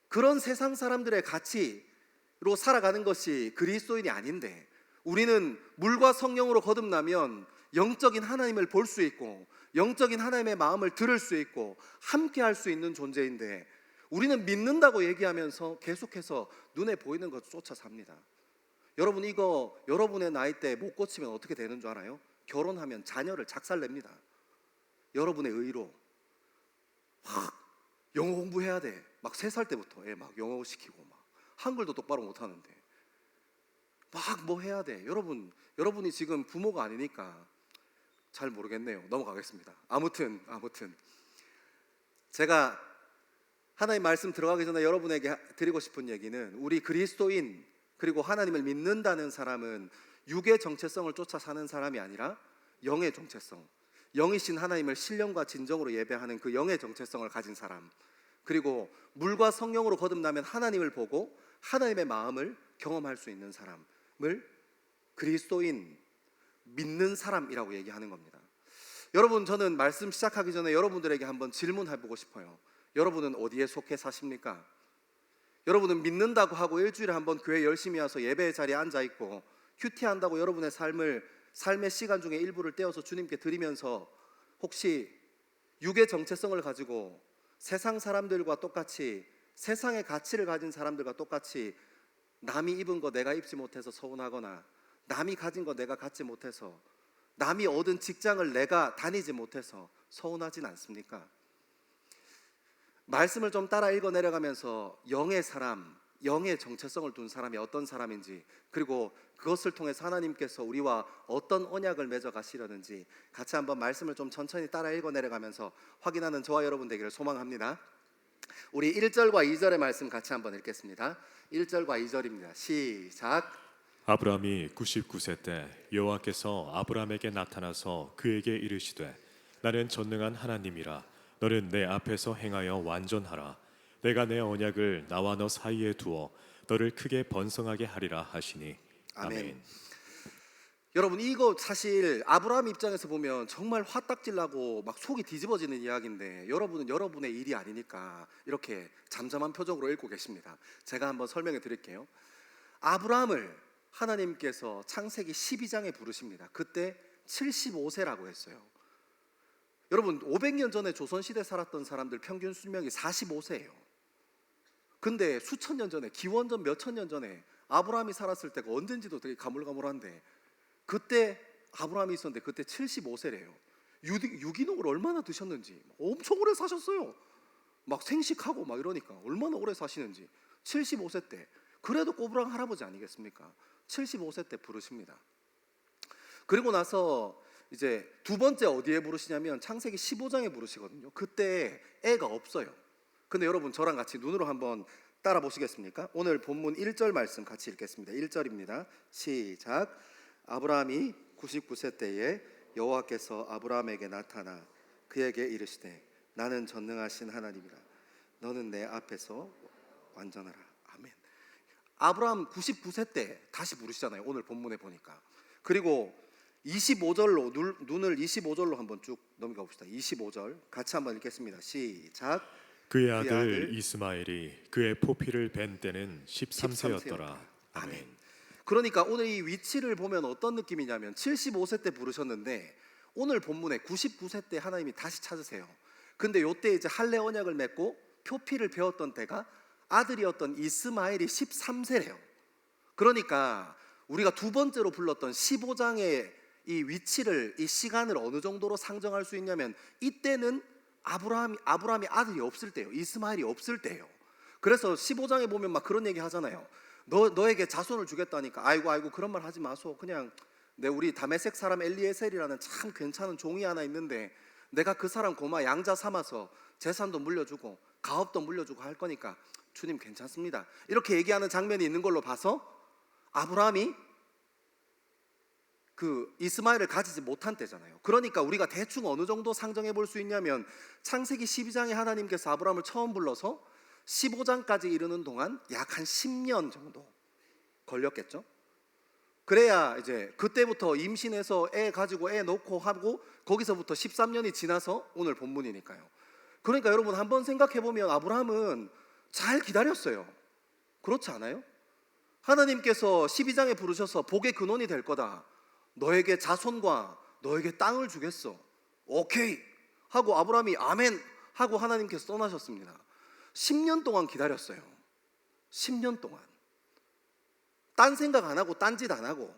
그런 세상 사람들의 가치로 살아가는 것이 그리스도인이 아닌데, 우리는 물과 성령으로 거듭나면 영적인 하나님을 볼 수 있고 영적인 하나님의 마음을 들을 수 있고 함께 할 수 있는 존재인데, 우리는 믿는다고 얘기하면서 계속해서 눈에 보이는 것 쫓아 삽니다. 여러분 이거 여러분의 나이 때 못 고치면 어떻게 되는 줄 알아요? 결혼하면 자녀를 작살냅니다. 여러분의 의로 막 영어 공부해야 돼. 막 3살 때부터 애 막 영어 시키고 막 한글도 똑바로 못 하는데 막 뭐 해야 돼. 여러분이 지금 부모가 아니니까 잘 모르겠네요. 넘어가겠습니다. 아무튼 제가 하나님 말씀 들어가기 전에 여러분에게 드리고 싶은 얘기는, 우리 그리스도인 그리고 하나님을 믿는다는 사람은 육의 정체성을 쫓아 사는 사람이 아니라 영의 정체성, 영이신 하나님을 신령과 진정으로 예배하는 그 영의 정체성을 가진 사람, 그리고 물과 성령으로 거듭나면 하나님을 보고 하나님의 마음을 경험할 수 있는 사람을 그리스도인, 믿는 사람이라고 얘기하는 겁니다. 여러분 저는 말씀 시작하기 전에 여러분들에게 한번 질문해보고 싶어요. 여러분은 어디에 속해 사십니까? 여러분은 믿는다고 하고 일주일에 한 번 교회 열심히 와서 예배의 자리에 앉아 있고 큐티한다고 여러분의 삶의 시간 중에 일부를 떼어서 주님께 드리면서 혹시 육의 정체성을 가지고 세상 사람들과 똑같이 세상의 가치를 가진 사람들과 똑같이 남이 입은 거 내가 입지 못해서 서운하거나 남이 가진 거 내가 갖지 못해서 남이 얻은 직장을 내가 다니지 못해서 서운하진 않습니까? 말씀을 좀 따라 읽어 내려가면서 영의 사람, 영의 정체성을 둔 사람이 어떤 사람인지, 그리고 그것을 통해서 하나님께서 우리와 어떤 언약을 맺어 가시려는지 같이 한번 말씀을 좀 천천히 따라 읽어 내려가면서 확인하는 저와 여러분 되기를 소망합니다. 우리 1절과 2절의 말씀 같이 한번 읽겠습니다. 1절과 2절입니다. 시작. 아브라함이 99세 때 여호와께서 아브라함에게 나타나서 그에게 이르시되 나는 전능한 하나님이라 너는 내 앞에서 행하여 완전하라. 내가 내 언약을 나와 너 사이에 두어 너를 크게 번성하게 하리라 하시니. 아멘. 여러분, 이거 사실 아브라함 입장에서 보면 정말 화딱질나고 막 속이 뒤집어지는 이야기인데 여러분은 여러분의 일이 아니니까 이렇게 잠잠한 표정으로 읽고 계십니다. 제가 한번 설명해 드릴게요. 아브라함을 하나님께서 창세기 12장에 부르십니다. 그때 75세라고 했어요. 여러분, 500년 전에 조선시대 살았던 사람들 평균 수명이 45세예요. 근데 수천 년 전에, 기원전 몇천 년 전에 아브라함이 살았을 때가 언젠지도 되게 가물가물한데 그때 아브라함이 있었는데 그때 75세래요. 유기농을 얼마나 드셨는지 엄청 오래 사셨어요. 막 생식하고 막 이러니까 얼마나 오래 사시는지. 75세 때, 그래도 꼬부랑 할아버지 아니겠습니까? 75세 때 부르십니다. 그리고 나서 이제 두 번째 어디에 부르시냐면 창세기 15장에 부르시거든요. 그때 애가 없어요. 근데 여러분 저랑 같이 눈으로 한번 따라 보시겠습니까? 오늘 본문 1절 말씀 같이 읽겠습니다. 1절입니다. 시작. 아브라함이 99세 때에 여호와께서 아브라함에게 나타나 그에게 이르시되 나는 전능하신 하나님이라 너는 내 앞에서 완전하라. 아멘. 아브라함 99세 때 다시 부르시잖아요. 오늘 본문에 보니까. 그리고 25절로 눈을 25절로 한번 쭉 넘어가 봅시다. 25절 같이 한번 읽겠습니다. 시작. 그의 아들 이스마엘이 그의 포피를 벤 때는 13세였더라. 아멘. 그러니까 오늘 이 위치를 보면 어떤 느낌이냐면 75세 때 부르셨는데 오늘 본문에 99세 때 하나님이 다시 찾으세요. 근데 요때 이제 할례 언약을 맺고 표피를 베었던 때가 아들이었던 이스마엘이 13세래요. 그러니까 우리가 두 번째로 불렀던 15장의 이 위치를, 이 시간을 어느 정도로 상정할 수 있냐면 이때는 아브라함이 아들이 없을 때예요. 이스마엘이 없을 때예요. 그래서 15장에 보면 막 그런 얘기 하잖아요. 너에게 자손을 주겠다니까 아이고 그런 말 하지 마소. 그냥 우리 다메섹 사람 엘리에셀이라는 참 괜찮은 종이 하나 있는데 내가 그 사람 고마 양자 삼아서 재산도 물려주고 가업도 물려주고 할 거니까 주님 괜찮습니다. 이렇게 얘기하는 장면이 있는 걸로 봐서 아브라함이 그 이스마엘을 가지지 못한 때잖아요. 그러니까 우리가 대충 어느 정도 상정해 볼 수 있냐면 창세기 12장에 하나님께서 아브라함을 처음 불러서 15장까지 이르는 동안 약 한 10년 정도 걸렸겠죠. 그래야 이제 그때부터 임신해서 애 가지고 애 놓고 하고 거기서부터 13년이 지나서 오늘 본문이니까요. 그러니까 여러분 한번 생각해 보면 아브라함은 잘 기다렸어요. 그렇지 않아요? 하나님께서 12장에 부르셔서 복의 근원이 될 거다. 너에게 자손과 너에게 땅을 주겠어. 오케이 하고 아브라함이 아멘 하고 하나님께서 떠나셨습니다. 10년 동안 기다렸어요. 10년 동안 딴 생각 안 하고 딴 짓 안 하고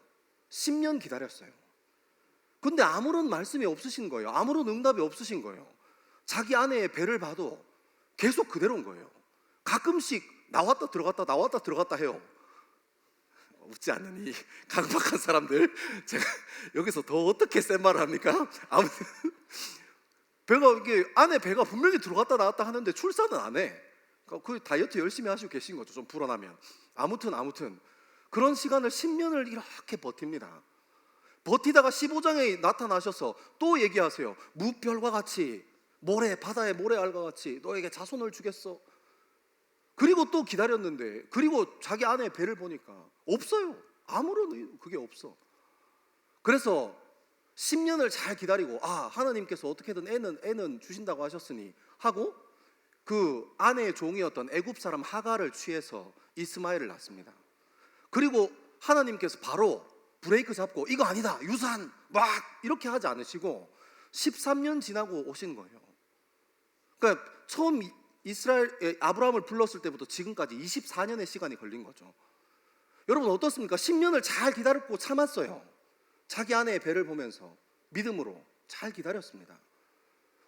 10년 기다렸어요. 근데 아무런 말씀이 없으신 거예요. 아무런 응답이 없으신 거예요. 자기 아내의 배를 봐도 계속 그대로인 거예요. 가끔씩 나왔다 들어갔다 해요. 웃지 않는 이 강박한 사람들, 제가 여기서 더 어떻게 센 말을 합니까? 아무튼 이게 안에 배가 분명히 들어갔다 나왔다 하는데 출산은 안 해. 그 다이어트 열심히 하시고 계신 거죠. 좀 불어나면. 아무튼 그런 시간을 10년을 이렇게 버팁니다. 버티다가 15장에 나타나셔서 또 얘기하세요. 무별과 같이 바다의 모래알과 같이 너에게 자손을 주겠어. 그리고 또 기다렸는데, 그리고 자기 아내의 배를 보니까 없어요. 아무런 그게 없어. 그래서 10년을 잘 기다리고 하나님께서 어떻게든 애는 주신다고 하셨으니 하고 그 아내의 종이었던 애굽 사람 하가를 취해서 이스마엘을 낳습니다. 그리고 하나님께서 바로 브레이크 잡고 이거 아니다, 유산 막 이렇게 하지 않으시고 13년 지나고 오신 거예요. 그러니까 처음 이스라엘 아브라함을 불렀을 때부터 지금까지 24년의 시간이 걸린 거죠. 여러분 어떻습니까? 10년을 잘 기다렸고 참았어요. 자기 아내의 배를 보면서 믿음으로 잘 기다렸습니다.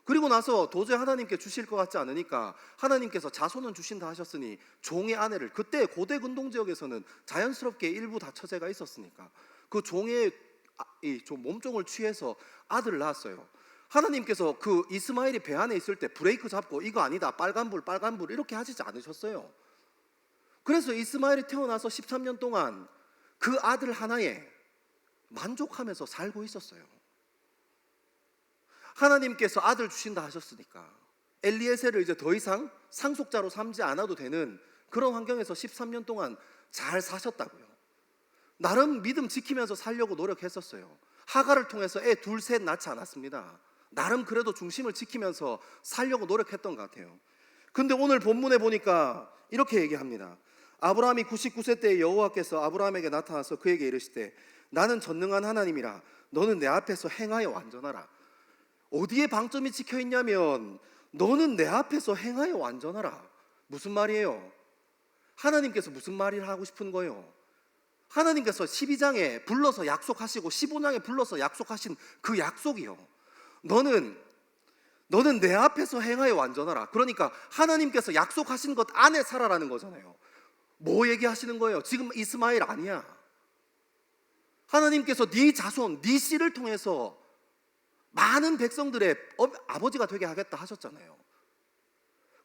그리고 나서 도저히 하나님께 주실 것 같지 않으니까 하나님께서 자손은 주신다 하셨으니 종의 아내를, 그때 고대 근동 지역에서는 자연스럽게 일부 다처제가 있었으니까 그 종의 몸종을 취해서 아들을 낳았어요. 하나님께서 그 이스마엘이 배 안에 있을 때 브레이크 잡고 이거 아니다, 빨간불 이렇게 하시지 않으셨어요. 그래서 이스마엘이 태어나서 13년 동안 그 아들 하나에 만족하면서 살고 있었어요. 하나님께서 아들 주신다 하셨으니까 엘리에셀을 이제 더 이상 상속자로 삼지 않아도 되는 그런 환경에서 13년 동안 잘 사셨다고요. 나름 믿음 지키면서 살려고 노력했었어요. 하가를 통해서 애 둘, 셋 낳지 않았습니다. 나름 그래도 중심을 지키면서 살려고 노력했던 것 같아요. 근데 오늘 본문에 보니까 이렇게 얘기합니다. 아브라함이 99세 때 여호와께서 아브라함에게 나타나서 그에게 이르시되 나는 전능한 하나님이라 너는 내 앞에서 행하여 완전하라. 어디에 방점이 찍혀 있냐면 너는 내 앞에서 행하여 완전하라. 무슨 말이에요? 하나님께서 무슨 말을 하고 싶은 거예요? 하나님께서 12장에 불러서 약속하시고 15장에 불러서 약속하신 그 약속이요, 너는 내 앞에서 행하여 완전하라. 그러니까 하나님께서 약속하신 것 안에 살아라는 거잖아요. 뭐 얘기하시는 거예요? 지금 이스마엘 아니야. 하나님께서 네 자손, 네 씨를 통해서 많은 백성들의 아버지가 되게 하겠다 하셨잖아요.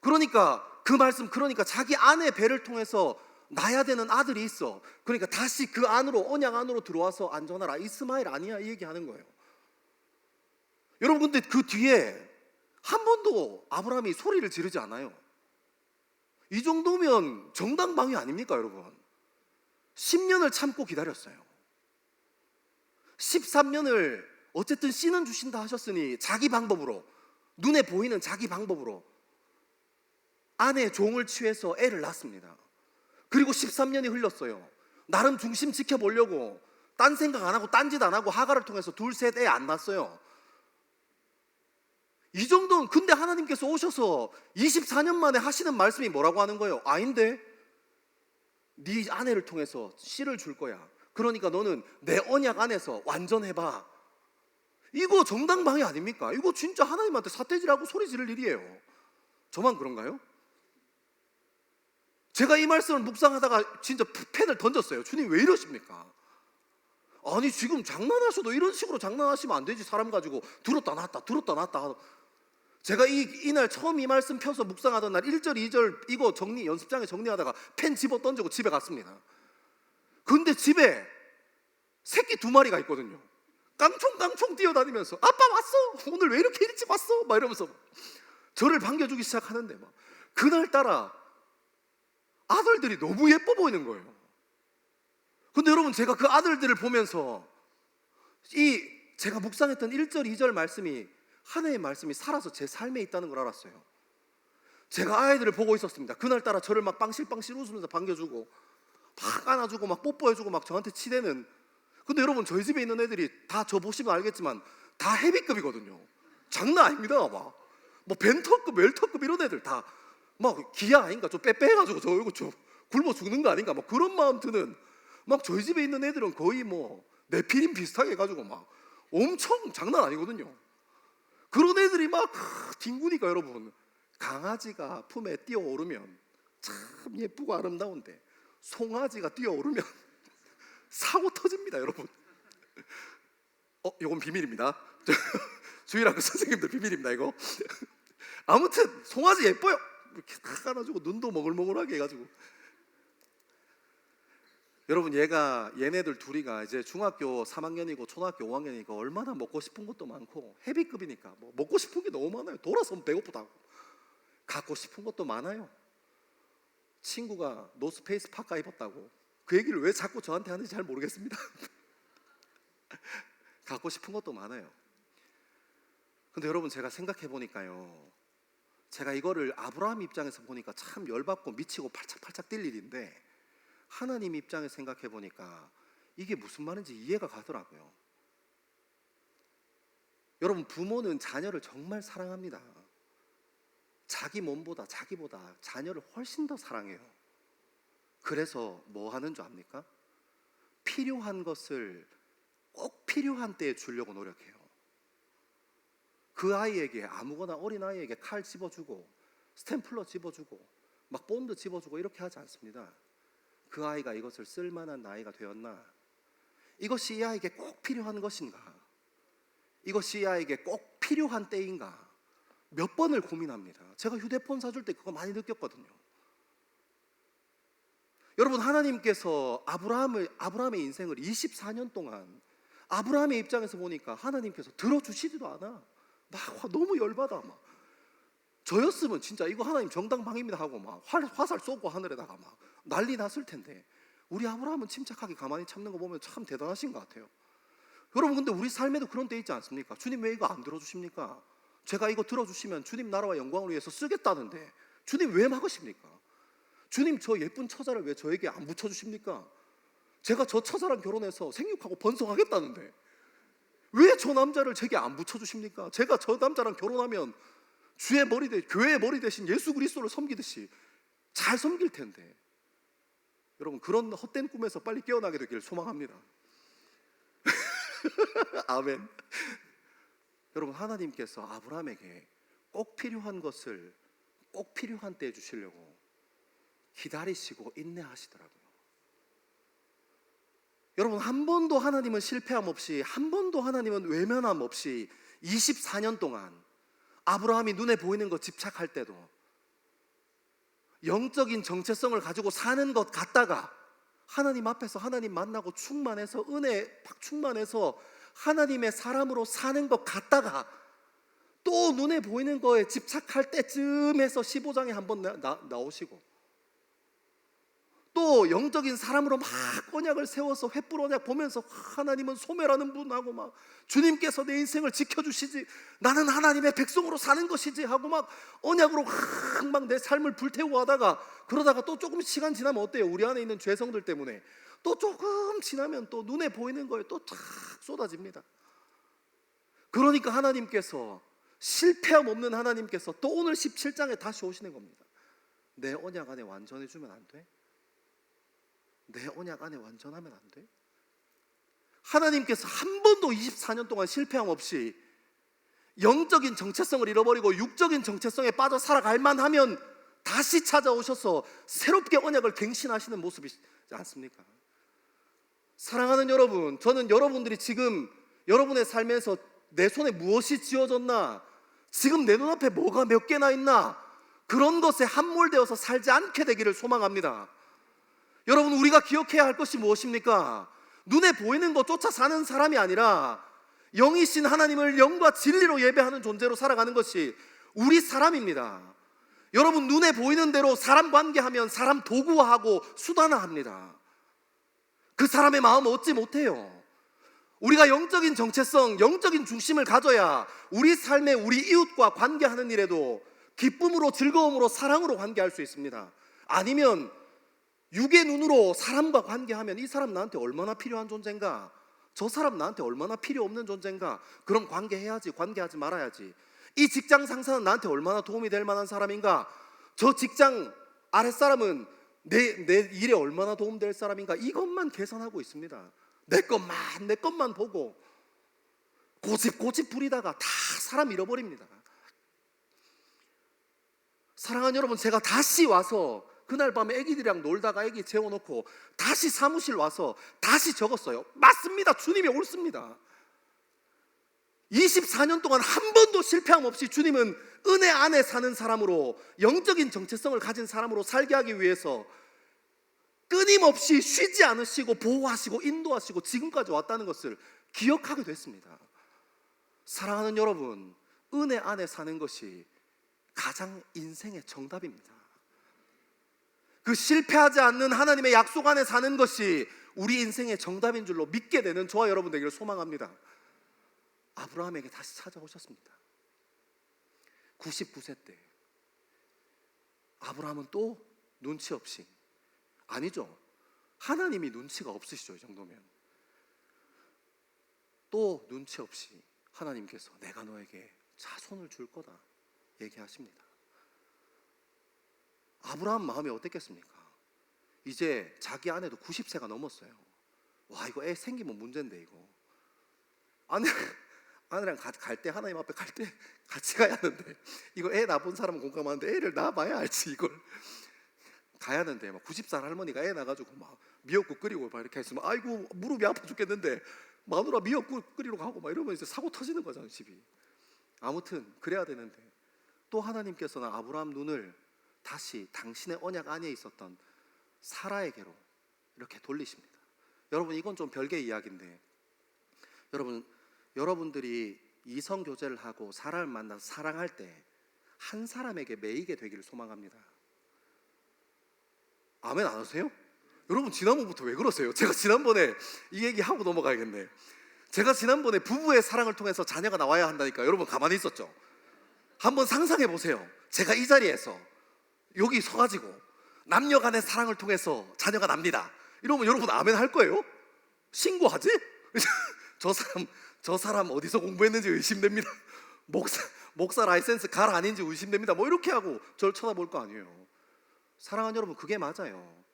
그러니까 그 말씀, 그러니까 자기 아내 배를 통해서 낳아야 되는 아들이 있어. 그러니까 다시 그 안으로, 언약 안으로 들어와서 안전하라. 이스마엘 아니야, 이 얘기하는 거예요. 여러분 근데 그 뒤에 한 번도 아브라함이 소리를 지르지 않아요. 이 정도면 정당방위 아닙니까 여러분? 10년을 참고 기다렸어요. 13년을 어쨌든 씨는 주신다 하셨으니 자기 방법으로, 눈에 보이는 자기 방법으로 아내의 종을 취해서 애를 낳습니다. 그리고 13년이 흘렀어요. 나름 중심 지켜보려고 딴 생각 안 하고 딴 짓 안 하고 하가를 통해서 둘, 셋 애 안 낳았어요. 이 정도는, 근데 하나님께서 오셔서 24년 만에 하시는 말씀이 뭐라고 하는 거예요? 아닌데 네 아내를 통해서 씨를 줄 거야. 그러니까 너는 내 언약 안에서 완전해봐. 이거 정당방위 아닙니까? 이거 진짜 하나님한테 삿대질하고 소리 지를 일이에요. 저만 그런가요? 제가 이 말씀을 묵상하다가 진짜 펜을 던졌어요. 주님 왜 이러십니까? 아니 지금 장난하셔도 이런 식으로 장난하시면 안 되지. 사람 가지고 들었다 놨다. 제가 이날 처음 이 말씀 펴서 묵상하던 날 1절 2절 이거 연습장에 정리하다가 펜 집어 던지고 집에 갔습니다. 근데 집에 새끼 2마리가 있거든요. 깡총깡총 뛰어다니면서 아빠 왔어? 오늘 왜 이렇게 일찍 왔어? 막 이러면서 저를 반겨주기 시작하는데 막 그날따라 아들들이 너무 예뻐 보이는 거예요. 근데 여러분 제가 그 아들들을 보면서 제가 묵상했던 1절 2절 말씀이, 하나님의 말씀이 살아서 제 삶에 있다는 걸 알았어요. 제가 아이들을 보고 있었습니다. 그날따라 저를 막 빵실빵실 웃으면서 반겨주고 막 안아주고 막 뽀뽀해주고 막 저한테 치대는. 근데 여러분 저희 집에 있는 애들이 다 저 보시면 알겠지만 다 헤비급이거든요. 장난 아닙니다. 막 뭐 벤터급, 웰터급 이런 애들 다 막 기아 아닌가, 좀 빼빼해가지고 저 굶어 죽는 거 아닌가 막 그런 마음 드는, 막 저희 집에 있는 애들은 거의 뭐 네피림 비슷하게 해가지고 막 엄청 장난 아니거든요. 그런 애들이 막 뒹구니까 여러분, 강아지가 품에 뛰어오르면 참 예쁘고 아름다운데 송아지가 뛰어오르면 사고 터집니다 여러분. 이건 비밀입니다. 주일학교 선생님들 비밀입니다 이거. 아무튼 송아지 예뻐요. 이렇게 딱 안아주고 눈도 먹을먹을하게 해가지고. 여러분 얘네들 둘이가 이제 중학교 3학년이고 초등학교 5학년이니까 얼마나 먹고 싶은 것도 많고 헤비급이니까 뭐 먹고 싶은 게 너무 많아요. 돌아서면 배고프다고. 갖고 싶은 것도 많아요. 친구가 노스페이스 파카 입었다고 그 얘기를 왜 자꾸 저한테 하는지 잘 모르겠습니다. 갖고 싶은 것도 많아요. 근데 여러분 제가 생각해 보니까요, 제가 이거를 아브라함 입장에서 보니까 참 열받고 미치고 팔짝팔짝 뛸 일인데 하나님 입장에서 생각해 보니까 이게 무슨 말인지 이해가 가더라고요. 여러분, 부모는 자녀를 정말 사랑합니다. 자기 몸보다 자기보다 자녀를 훨씬 더 사랑해요. 그래서 뭐 하는 줄 압니까? 필요한 것을 꼭 필요한 때에 주려고 노력해요. 그 아이에게 아무거나 어린 아이에게 칼 집어주고 스탬플러 집어주고 막 본드 집어주고 이렇게 하지 않습니다. 그 아이가 이것을 쓸만한 나이가 되었나? 이것이 이 아이에게 꼭 필요한 것인가? 이것이 이 아이에게 꼭 필요한 때인가? 몇 번을 고민합니다. 제가 휴대폰 사줄 때 그거 많이 느꼈거든요. 여러분, 하나님께서 아브라함의 인생을 24년 동안 아브라함의 입장에서 보니까 하나님께서 들어주시지도 않아. 막 너무 열받아. 막 저였으면 진짜 이거 하나님 정당방위입니다 하고 막 화살 쏘고 하늘에다가 막 난리 났을 텐데 우리 아브라함은 침착하게 가만히 참는 거 보면 참 대단하신 것 같아요. 여러분, 근데 우리 삶에도 그런 때 있지 않습니까? 주님 왜 이거 안 들어주십니까? 제가 이거 들어주시면 주님 나라와 영광을 위해서 쓰겠다는데 주님 왜 막으십니까? 주님 저 예쁜 처자를 왜 저에게 안 붙여주십니까? 제가 저 처자랑 결혼해서 생육하고 번성하겠다는데 왜 저 남자를 제게 안 붙여주십니까? 제가 저 남자랑 결혼하면 주의 머리 교회의 머리 대신 예수 그리스도를 섬기듯이 잘 섬길 텐데. 여러분, 그런 헛된 꿈에서 빨리 깨어나게 되기를 소망합니다. 아멘. 여러분, 하나님께서 아브라함에게 꼭 필요한 것을 꼭 필요한 때에 주시려고 기다리시고 인내하시더라고요. 여러분, 한 번도 하나님은 실패함 없이, 한 번도 하나님은 외면함 없이 24년 동안 아브라함이 눈에 보이는 것 집착할 때도 영적인 정체성을 가지고 사는 것 같다가 하나님 앞에서 하나님 만나고 충만해서 은혜 팍 충만해서 하나님의 사람으로 사는 것 같다가 또 눈에 보이는 거에 집착할 때쯤에서 15장에 한번 나오시고 또 영적인 사람으로 막 언약을 세워서 횃불 언약 보면서 하나님은 소멸하는 분하고 막 주님께서 내 인생을 지켜주시지 나는 하나님의 백성으로 사는 것이지 하고 막 언약으로 막 내 삶을 불태우고 하다가 그러다가 또 조금 시간 지나면 어때요? 우리 안에 있는 죄성들 때문에 또 조금 지나면 또 눈에 보이는 거에 또 탁 쏟아집니다. 그러니까 하나님께서 실패함 없는 하나님께서 또 오늘 17장에 다시 오시는 겁니다. 내 언약 안에 완전해주면 안 돼? 내 언약 안에 완전하면 안 돼? 하나님께서 한 번도 24년 동안 실패함 없이 영적인 정체성을 잃어버리고 육적인 정체성에 빠져 살아갈 만하면 다시 찾아오셔서 새롭게 언약을 갱신하시는 모습이지 않습니까? 사랑하는 여러분, 저는 여러분들이 지금 여러분의 삶에서 내 손에 무엇이 쥐어졌나, 지금 내 눈앞에 뭐가 몇 개나 있나, 그런 것에 함몰되어서 살지 않게 되기를 소망합니다. 여러분, 우리가 기억해야 할 것이 무엇입니까? 눈에 보이는 것 쫓아 사는 사람이 아니라 영이신 하나님을 영과 진리로 예배하는 존재로 살아가는 것이 우리 사람입니다. 여러분, 눈에 보이는 대로 사람 관계하면 사람 도구화하고 수단화합니다. 그 사람의 마음을 얻지 못해요. 우리가 영적인 정체성, 영적인 중심을 가져야 우리 삶에 우리 이웃과 관계하는 일에도 기쁨으로, 즐거움으로, 사랑으로 관계할 수 있습니다. 아니면 육의 눈으로 사람과 관계하면 이 사람 나한테 얼마나 필요한 존재인가, 저 사람 나한테 얼마나 필요 없는 존재인가, 그럼 관계해야지, 관계하지 말아야지. 이 직장 상사는 나한테 얼마나 도움이 될 만한 사람인가, 저 직장 아랫사람은 내 일에 얼마나 도움될 사람인가, 이것만 계산하고 있습니다. 내 것만 보고 고집 부리다가 다 사람 잃어버립니다. 사랑하는 여러분, 제가 다시 와서 그날 밤에 애기들이랑 놀다가 애기 재워놓고 다시 사무실 와서 다시 적었어요. 맞습니다. 주님이 옳습니다. 24년 동안 한 번도 실패함 없이 주님은 은혜 안에 사는 사람으로, 영적인 정체성을 가진 사람으로 살게 하기 위해서 끊임없이 쉬지 않으시고 보호하시고 인도하시고 지금까지 왔다는 것을 기억하게 됐습니다. 사랑하는 여러분, 은혜 안에 사는 것이 가장 인생의 정답입니다. 그 실패하지 않는 하나님의 약속 안에 사는 것이 우리 인생의 정답인 줄로 믿게 되는 저와 여러분 되기를 소망합니다. 아브라함에게 다시 찾아오셨습니다. 99세 때 아브라함은 또 눈치 없이, 아니죠, 하나님이 눈치가 없으시죠. 이 정도면 또 눈치 없이 하나님께서 내가 너에게 자손을 줄 거다 얘기하십니다. 아브라함 마음이 어땠겠습니까? 이제 자기 아내도 90세가 넘었어요. 와, 이거 애 생기면 문제인데, 이거 아내랑 갈 때, 하나님 앞에 갈 때 같이 가야 하는데, 이거 애 낳은 사람은 공감하는데 애를 낳아봐야 알지. 이걸 가야 하는데 막 90살 할머니가 애 낳아가지고 막 미역국 끓이고 막 이렇게 했으면 아이고 무릎이 아파 죽겠는데 마누라 미역국 끓이러 가고 막 이러면 이제 사고 터지는 거잖아요, 집이. 아무튼 그래야 되는데 또 하나님께서는 아브라함 눈을 다시 당신의 언약 안에 있었던 사라에게로 이렇게 돌리십니다. 여러분, 이건 좀 별개의 이야기인데, 여러분들이 이성 교제를 하고 사람을 만나서 사랑할 때 한 사람에게 매이게 되기를 소망합니다. 아멘 안 하세요? 여러분, 지난번부터 왜 그러세요? 제가 지난번에 이 얘기 하고 넘어가야겠네. 제가 지난번에 부부의 사랑을 통해서 자녀가 나와야 한다니까 여러분 가만히 있었죠? 한번 상상해 보세요. 제가 이 자리에서 여기 서가지고 남녀 간의 사랑을 통해서 자녀가 납니다. 이러면 여러분 아멘 할 거예요? 신고하지? 저 사람 어디서 공부했는지 의심됩니다. 목사 라이센스 갈 아닌지 의심됩니다. 뭐 이렇게 하고 저를 쳐다볼 거 아니에요. 사랑하는 여러분, 그게 맞아요.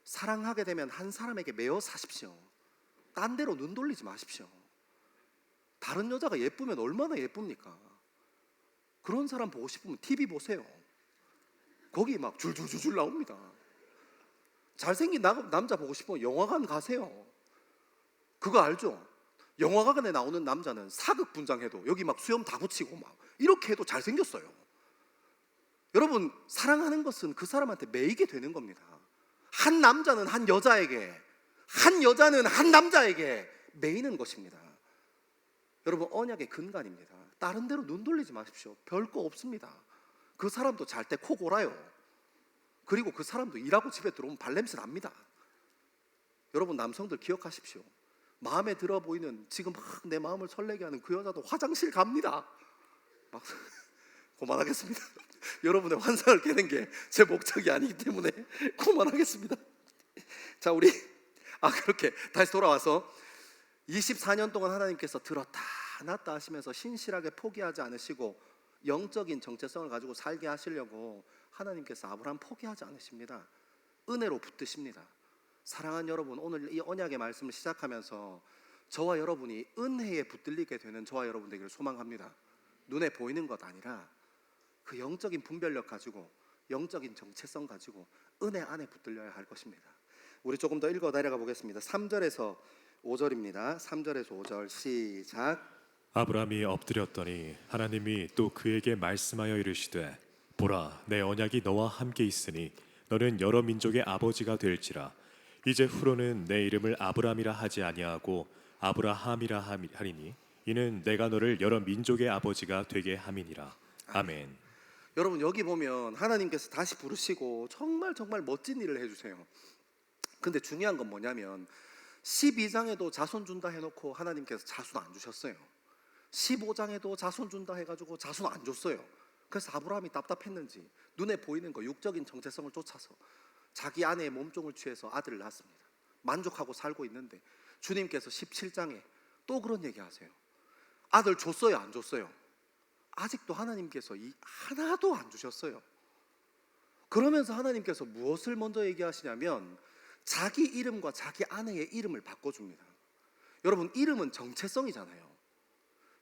사랑하게 되면 한 사람에게 매여 사십시오. 딴 데로 눈 돌리지 마십시오. 다른 여자가 예쁘면 얼마나 예쁩니까? 그런 사람 보고 싶으면 TV 보세요. 거기 막 줄줄줄줄 나옵니다. 잘생긴 남자 보고 싶으면 영화관 가세요. 그거 알죠? 영화관에 나오는 남자는 사극 분장해도 여기 막 수염 다 붙이고 막 이렇게 해도 잘생겼어요. 여러분, 사랑하는 것은 그 사람한테 매이게 되는 겁니다. 한 남자는 한 여자에게, 한 여자는 한 남자에게 매이는 것입니다. 여러분, 언약의 근간입니다. 다른 데로 눈 돌리지 마십시오. 별거 없습니다. 그 사람도 잘 때 코 골아요. 그리고 그 사람도 일하고 집에 들어오면 발냄새 납니다. 여러분, 남성들 기억하십시오. 마음에 들어 보이는, 지금 막 내 마음을 설레게 하는 그 여자도 화장실 갑니다. 막 그만하겠습니다. 여러분의 환상을 깨는 게 제 목적이 아니기 때문에 그만하겠습니다. 자, 우리 그렇게 다시 돌아와서 24년 동안 하나님께서 들었다 놨다 하시면서 신실하게 포기하지 않으시고 영적인 정체성을 가지고 살게 하시려고 하나님께서 아브라함 포기하지 않으십니다. 은혜로 붙드십니다. 사랑하는 여러분, 오늘 이 언약의 말씀을 시작하면서 저와 여러분이 은혜에 붙들리게 되는 저와 여러분 되기를 소망합니다. 눈에 보이는 것 아니라 그 영적인 분별력 가지고, 영적인 정체성 가지고 은혜 안에 붙들려야 할 것입니다. 우리 조금 더 읽어 내려가 보겠습니다. 3절에서 5절입니다. 3절에서 5절 시작. 아브라함이 엎드렸더니 하나님이 또 그에게 말씀하여 이르시되 보라, 내 언약이 너와 함께 있으니 너는 여러 민족의 아버지가 될지라. 이제 후로는 내 이름을 아브라함이라 하지 아니하고 아브라함이라 하리니 이는 내가 너를 여러 민족의 아버지가 되게 함이니라. 아멘. 여러분, 여기 보면 하나님께서 다시 부르시고 정말 멋진 일을 해주세요. 근데 중요한 건 뭐냐면 12장에도 자손 준다 해놓고 하나님께서 자손 안 주셨어요. 15장에도 자손 준다 해가지고 자손 안 줬어요. 그래서 아브라함이 답답했는지 눈에 보이는 거, 육적인 정체성을 쫓아서 자기 아내의 몸종을 취해서 아들을 낳았습니다. 만족하고 살고 있는데 주님께서 17장에 또 그런 얘기 하세요. 아들 줬어요, 안 줬어요? 아직도 하나님께서 하나도 안 주셨어요. 그러면서 하나님께서 무엇을 먼저 얘기하시냐면 자기 이름과 자기 아내의 이름을 바꿔줍니다. 여러분, 이름은 정체성이잖아요.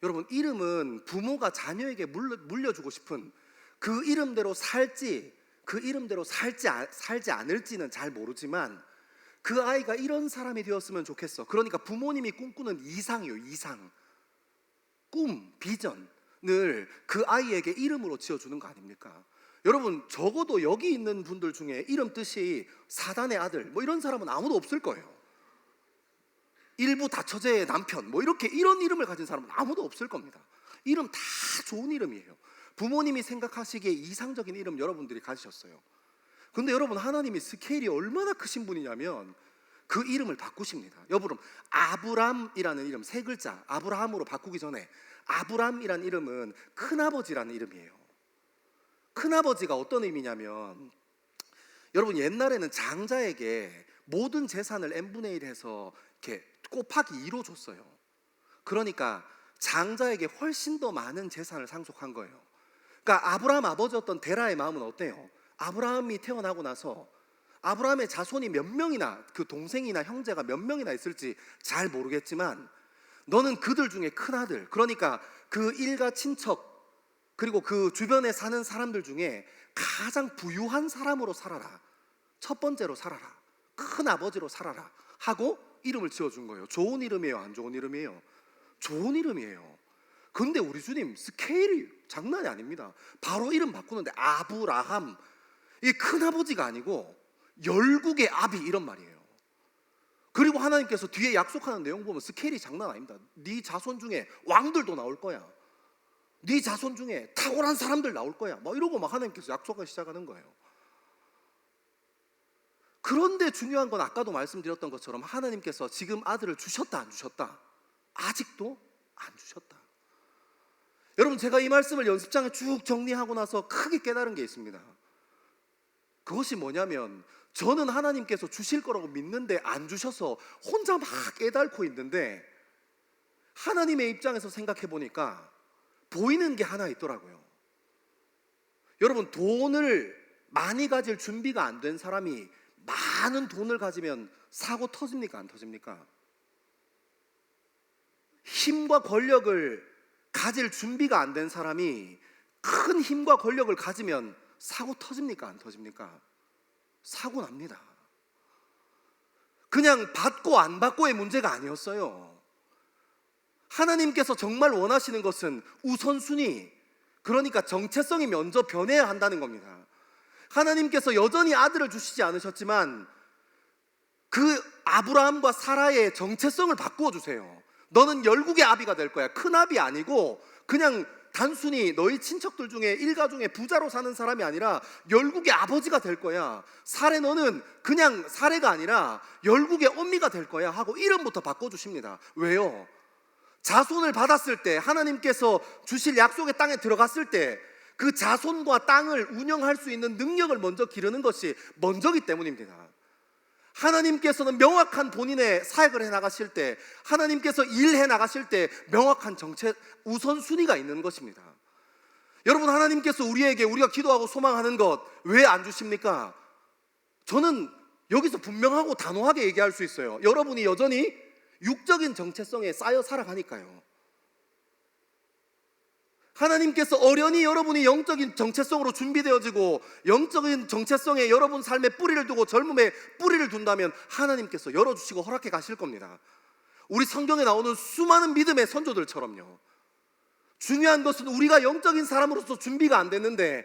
여러분, 이름은 부모가 자녀에게 물려주고 싶은 그 이름대로 살지, 그 이름대로 살지 않을지는 잘 모르지만 그 아이가 이런 사람이 되었으면 좋겠어. 그러니까 부모님이 꿈꾸는 이상이요, 이상. 꿈, 비전을 그 아이에게 이름으로 지어주는 거 아닙니까? 여러분, 적어도 여기 있는 분들 중에 이름 뜻이 사단의 아들 뭐 이런 사람은 아무도 없을 거예요. 일부 다처제의 남편 뭐 이런 이름을 가진 사람은 아무도 없을 겁니다. 이름 다 좋은 이름이에요. 부모님이 생각하시기에 이상적인 이름 여러분들이 가지셨어요. 근데 여러분, 하나님이 스케일이 얼마나 크신 분이냐면 그 이름을 바꾸십니다. 여러분, 아브람이라는 이름 세 글자 아브라함으로 바꾸기 전에 아브람이라는 이름은 큰아버지라는 이름이에요. 큰아버지가 어떤 의미냐면, 여러분 옛날에는 장자에게 모든 재산을 n분의 1 해서 이렇게 곱하기 2로 줬어요. 그러니까 장자에게 훨씬 더 많은 재산을 상속한 거예요. 그러니까 아브라함 아버지였던 데라의 마음은 어때요? 아브라함이 태어나고 나서 아브라함의 자손이 몇 명이나, 그 동생이나 형제가 몇 명이나 있을지 잘 모르겠지만, 너는 그들 중에 큰아들, 그러니까 그 일가 친척 그리고 그 주변에 사는 사람들 중에 가장 부유한 사람으로 살아라. 첫 번째로 살아라. 큰아버지로 살아라 하고 이름을 지어준 거예요. 좋은 이름이에요, 안 좋은 이름이에요? 좋은 이름이에요. 근데 우리 주님 스케일이 장난이 아닙니다. 바로 이름 바꾸는데 아브라함, 이 큰아버지가 아니고 열국의 아비 이런 말이에요. 그리고 하나님께서 뒤에 약속하는 내용 보면 스케일이 장난 아닙니다. 네 자손 중에 왕들도 나올 거야. 네 자손 중에 탁월한 사람들 나올 거야. 막 이러고 막 하나님께서 약속하기 시작하는 거예요. 그런데 중요한 건 아까도 말씀드렸던 것처럼 하나님께서 지금 아들을 주셨다 안 주셨다? 아직도 안 주셨다. 여러분, 제가 이 말씀을 연습장에 쭉 정리하고 나서 크게 깨달은 게 있습니다. 그것이 뭐냐면, 저는 하나님께서 주실 거라고 믿는데 안 주셔서 혼자 막 깨닫고 있는데, 하나님의 입장에서 생각해 보니까 보이는 게 하나 있더라고요. 여러분, 돈을 많이 가질 준비가 안 된 사람이 많은 돈을 가지면 사고 터집니까 안 터집니까? 힘과 권력을 가질 준비가 안 된 사람이 큰 힘과 권력을 가지면 사고 터집니까 안 터집니까? 사고 납니다. 그냥 받고 안 받고의 문제가 아니었어요. 하나님께서 정말 원하시는 것은 우선순위, 그러니까 정체성이 먼저 변해야 한다는 겁니다. 하나님께서 여전히 아들을 주시지 않으셨지만 그 아브라함과 사라의 정체성을 바꾸어 주세요. 너는 열국의 아비가 될 거야. 큰아비 아니고 그냥 단순히 너희 친척들 중에 일가 중에 부자로 사는 사람이 아니라 열국의 아버지가 될 거야. 사례, 너는 그냥 사례가 아니라 열국의 엄미가 될 거야 하고 이름부터 바꿔주십니다. 왜요? 자손을 받았을 때, 하나님께서 주실 약속의 땅에 들어갔을 때 그 자손과 땅을 운영할 수 있는 능력을 먼저 기르는 것이 먼저기 때문입니다. 하나님께서는 명확한 본인의 사역을 해나가실 때, 하나님께서 일해 나가실 때 명확한 정체 우선순위가 있는 것입니다. 여러분, 하나님께서 우리에게 우리가 기도하고 소망하는 것 왜 안 주십니까? 저는 여기서 분명하고 단호하게 얘기할 수 있어요. 여러분이 여전히 육적인 정체성에 쌓여 살아가니까요. 하나님께서 어련히 여러분이 영적인 정체성으로 준비되어지고 영적인 정체성에 여러분 삶에 뿌리를 두고 젊음에 뿌리를 둔다면 하나님께서 열어주시고 허락해 가실 겁니다. 우리 성경에 나오는 수많은 믿음의 선조들처럼요. 중요한 것은 우리가 영적인 사람으로서 준비가 안 됐는데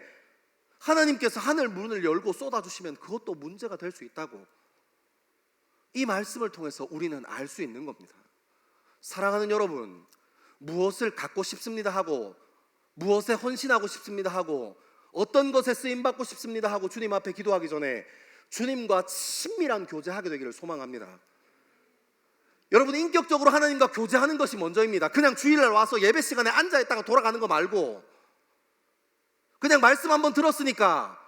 하나님께서 하늘 문을 열고 쏟아주시면 그것도 문제가 될 수 있다고, 이 말씀을 통해서 우리는 알 수 있는 겁니다. 사랑하는 여러분, 무엇을 갖고 싶습니다 하고, 무엇에 헌신하고 싶습니다 하고, 어떤 것에 쓰임받고 싶습니다 하고 주님 앞에 기도하기 전에 주님과 친밀한 교제하게 되기를 소망합니다. 여러분, 인격적으로 하나님과 교제하는 것이 먼저입니다. 그냥 주일날 와서 예배 시간에 앉아있다가 돌아가는 거 말고, 그냥 말씀 한번 들었으니까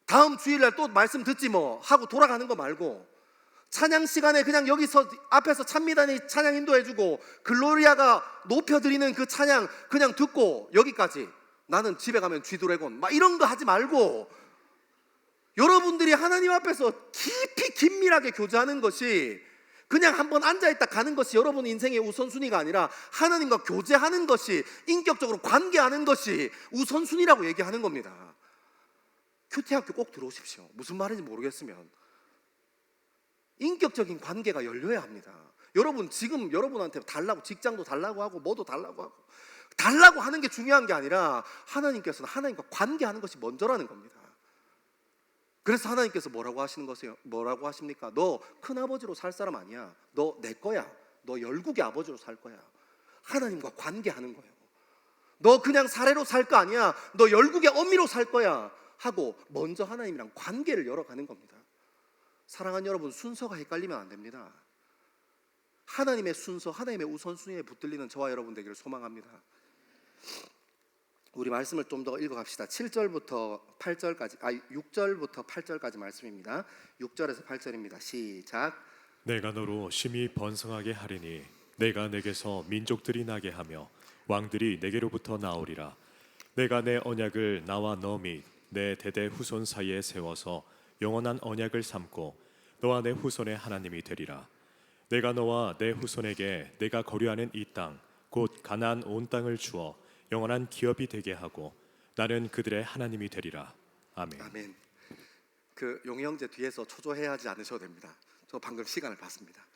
다음 주일날 또 말씀 듣지 뭐 하고 돌아가는 거 말고, 찬양 시간에 그냥 여기서 앞에서 찬미단이 찬양 인도해주고 글로리아가 높여드리는 그 찬양 그냥 듣고 여기까지, 나는 집에 가면 쥐드래곤 막 이런 거 하지 말고, 여러분들이 하나님 앞에서 깊이 긴밀하게 교제하는 것이, 그냥 한번 앉아있다 가는 것이 여러분 인생의 우선순위가 아니라 하나님과 교제하는 것이, 인격적으로 관계하는 것이 우선순위라고 얘기하는 겁니다. 큐티학교 꼭 들어오십시오. 무슨 말인지 모르겠으면 인격적인 관계가 열려야 합니다. 여러분, 지금 여러분한테 달라고, 직장도 달라고 하고 뭐도 달라고 하고, 달라고 하는 게 중요한 게 아니라 하나님께서는 하나님과 관계하는 것이 먼저라는 겁니다. 그래서 하나님께서 뭐라고 하시는 거세요? 뭐라고 하십니까? 너 큰아버지로 살 사람 아니야. 너 내 거야. 너 열국의 아버지로 살 거야. 하나님과 관계하는 거예요. 너 그냥 사례로 살 거 아니야. 너 열국의 어미로 살 거야 하고 먼저 하나님이랑 관계를 열어가는 겁니다. 사랑하는 여러분, 순서가 헷갈리면 안 됩니다. 하나님의 순서, 하나님의 우선순위에 붙들리는 저와 여러분 되기를 소망합니다. 우리 말씀을 좀 더 읽어갑시다. 7절부터 8절까지, 6절부터 8절까지 말씀입니다. 6절에서 8절입니다. 시작. 내가 너로 심히 번성하게 하리니 내가 내게서 민족들이 나게 하며 왕들이 내게로부터 나오리라. 내가 내 언약을 나와 너 및 내 대대 후손 사이에 세워서 영원한 언약을 삼고 너와 내 후손의 하나님이 되리라. 내가 너와 내 후손에게 내가 거류하는 이 땅 곧 가나안 온 땅을 주어 영원한 기업이 되게 하고 나는 그들의 하나님이 되리라. 아멘. 아멘. 그 용희 형제 뒤에서 초조해야 하지 않으셔도 됩니다. 저 방금 시간을 봤습니다.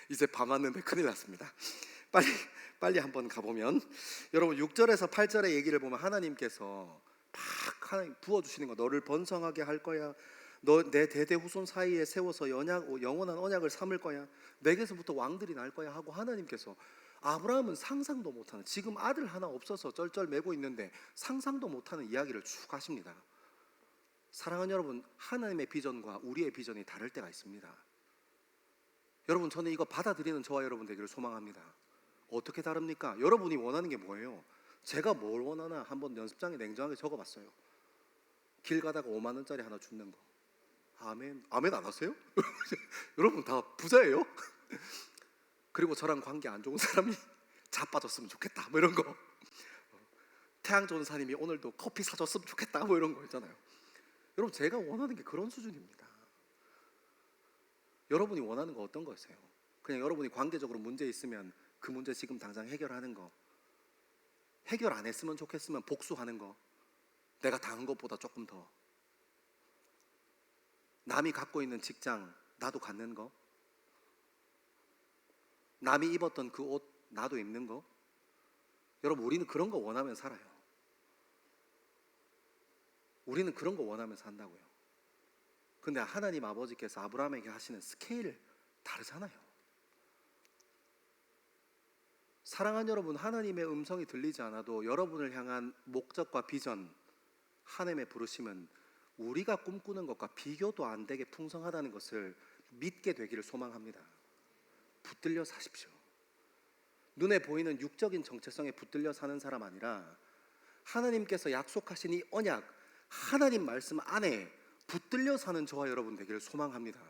이제 밤 왔는데 큰일 났습니다. 빨리 한번 가보면, 여러분 6절에서 8절의 얘기를 보면 하나님께서 막 하나님 부어주시는 거, 너를 번성하게 할 거야, 너 내 대대 후손 사이에 세워서 영원한 언약을 삼을 거야, 내게서부터 왕들이 날 거야 하고 하나님께서 아브라함은 상상도 못하는, 지금 아들 하나 없어서 쩔쩔매고 있는데 상상도 못하는 이야기를 쭉 하십니다. 사랑하는 여러분, 하나님의 비전과 우리의 비전이 다를 때가 있습니다. 여러분, 저는 이거 받아들이는 저와 여러분 되기를 소망합니다. 어떻게 다릅니까? 여러분이 원하는 게 뭐예요? 제가 뭘 원하나 한번 연습장에 냉정하게 적어봤어요. 길 가다가 5만 원짜리 하나 줍는 거. 아멘. 아멘 안 하세요? 여러분 다 부자예요? 그리고 저랑 관계 안 좋은 사람이 자빠졌으면 좋겠다 뭐 이런 거. 태양 좋은 사람이 오늘도 커피 사줬으면 좋겠다 뭐 이런 거 있잖아요. 여러분, 제가 원하는 게 그런 수준입니다. 여러분이 원하는 거 어떤 거세요? 그냥 여러분이 관계적으로 문제 있으면 그 문제 지금 당장 해결하는 거, 해결 안 했으면 좋겠으면 복수하는 거, 내가 당한 것보다 조금 더, 남이 갖고 있는 직장 나도 갖는 거, 남이 입었던 그 옷 나도 입는 거. 여러분, 우리는 그런 거 원하면 살아요. 우리는 그런 거 원하면 산다고요. 근데 하나님 아버지께서 아브라함에게 하시는 스케일 다르잖아요. 사랑하는 여러분, 하나님의 음성이 들리지 않아도 여러분을 향한 목적과 비전, 하나님의 부르심은 우리가 꿈꾸는 것과 비교도 안 되게 풍성하다는 것을 믿게 되기를 소망합니다. 붙들려 사십시오. 눈에 보이는 육적인 정체성에 붙들려 사는 사람 아니라 하나님께서 약속하신 이 언약, 하나님 말씀 안에 붙들려 사는 저와 여러분 되기를 소망합니다.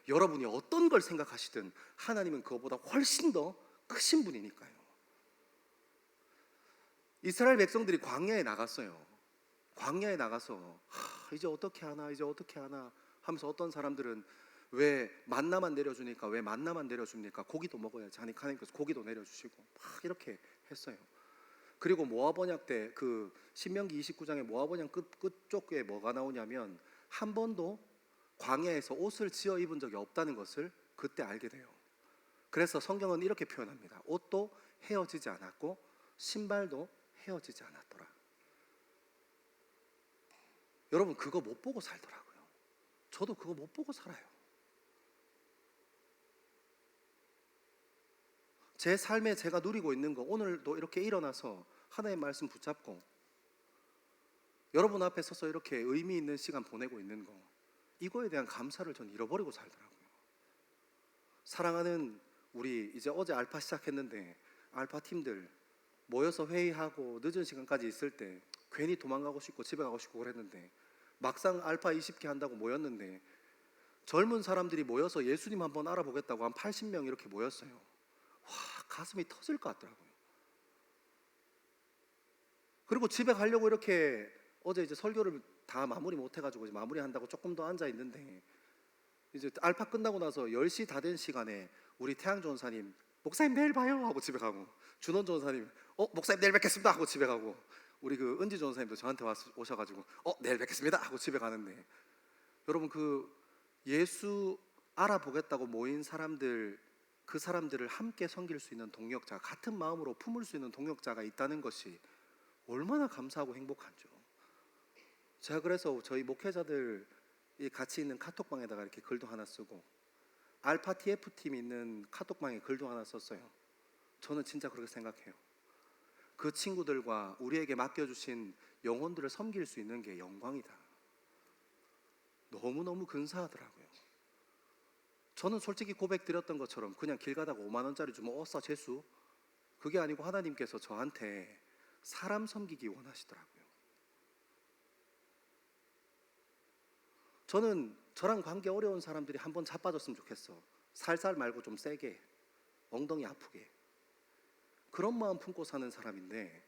여러분이 어떤 걸 생각하시든 하나님은 그것보다 훨씬 더 크신 분이니까요. 이스라엘 백성들이 광야에 나갔어요. 광야에 나가서 이제 어떻게 하나 하면서 어떤 사람들은 왜 만나만 내려주니까, 왜 만나만 내려줍니까? 고기도 먹어야지 하니까 하나님께서 고기도 내려주시고 막 이렇게 했어요. 그리고 모압 언약 때 그 신명기 29장에 모압 언약 끝쪽에 뭐가 나오냐면 한 번도 광야에서 옷을 지어 입은 적이 없다는 것을 그때 알게 돼요. 그래서 성경은 이렇게 표현합니다. 옷도 헤어지지 않았고 신발도 헤어지지 않았더라. 여러분, 그거 못 보고 살더라고요. 저도 그거 못 보고 살아요. 제 삶에 제가 누리고 있는 거, 오늘도 이렇게 일어나서 하나님의 말씀 붙잡고 여러분 앞에 서서 이렇게 의미 있는 시간 보내고 있는 거, 이거에 대한 감사를 전 잃어버리고 살더라고요. 사랑하는 우리, 이제 어제 알파 시작했는데 알파 팀들 모여서 회의하고 늦은 시간까지 있을 때 괜히 도망가고 싶고 집에 가고 싶고 그랬는데 막상 알파 20개 한다고 모였는데 젊은 사람들이 모여서 예수님 한번 알아보겠다고 한 80명 이렇게 모였어요. 와, 가슴이 터질 것 같더라고요. 그리고 집에 가려고 이렇게 어제 이제 설교를 다 마무리 못 해가지고 이제 마무리한다고 조금 더 앉아 있는데 이제 알파 끝나고 나서 10시 다 된 시간에 우리 태양 전사님, 목사님 내일 봐요 하고 집에 가고, 준원 전사님 목사님 내일 뵙겠습니다 하고 집에 가고, 우리 그 은지 전사님도 저한테 오셔가지고 내일 뵙겠습니다 하고 집에 가는데, 여러분 그 예수 알아보겠다고 모인 사람들, 그 사람들을 함께 섬길 수 있는 동역자, 같은 마음으로 품을 수 있는 동역자가 있다는 것이 얼마나 감사하고 행복한지요. 제가 그래서 저희 목회자들이 같이 있는 카톡방에다가 이렇게 글도 하나 쓰고, 알파 TF팀 있는 카톡방에 글도 하나 썼어요. 저는 진짜 그렇게 생각해요. 그 친구들과 우리에게 맡겨주신 영혼들을 섬길 수 있는 게 영광이다. 너무너무 근사하더라고요. 저는 솔직히 고백드렸던 것처럼 그냥 길 가다가 5만 원짜리 주면 어싸 재수, 그게 아니고 하나님께서 저한테 사람 섬기기 원하시더라고요. 저는 저랑 관계 어려운 사람들이 한번 자빠졌으면 좋겠어. 살살 말고 좀 세게, 엉덩이 아프게. 그런 마음 품고 사는 사람인데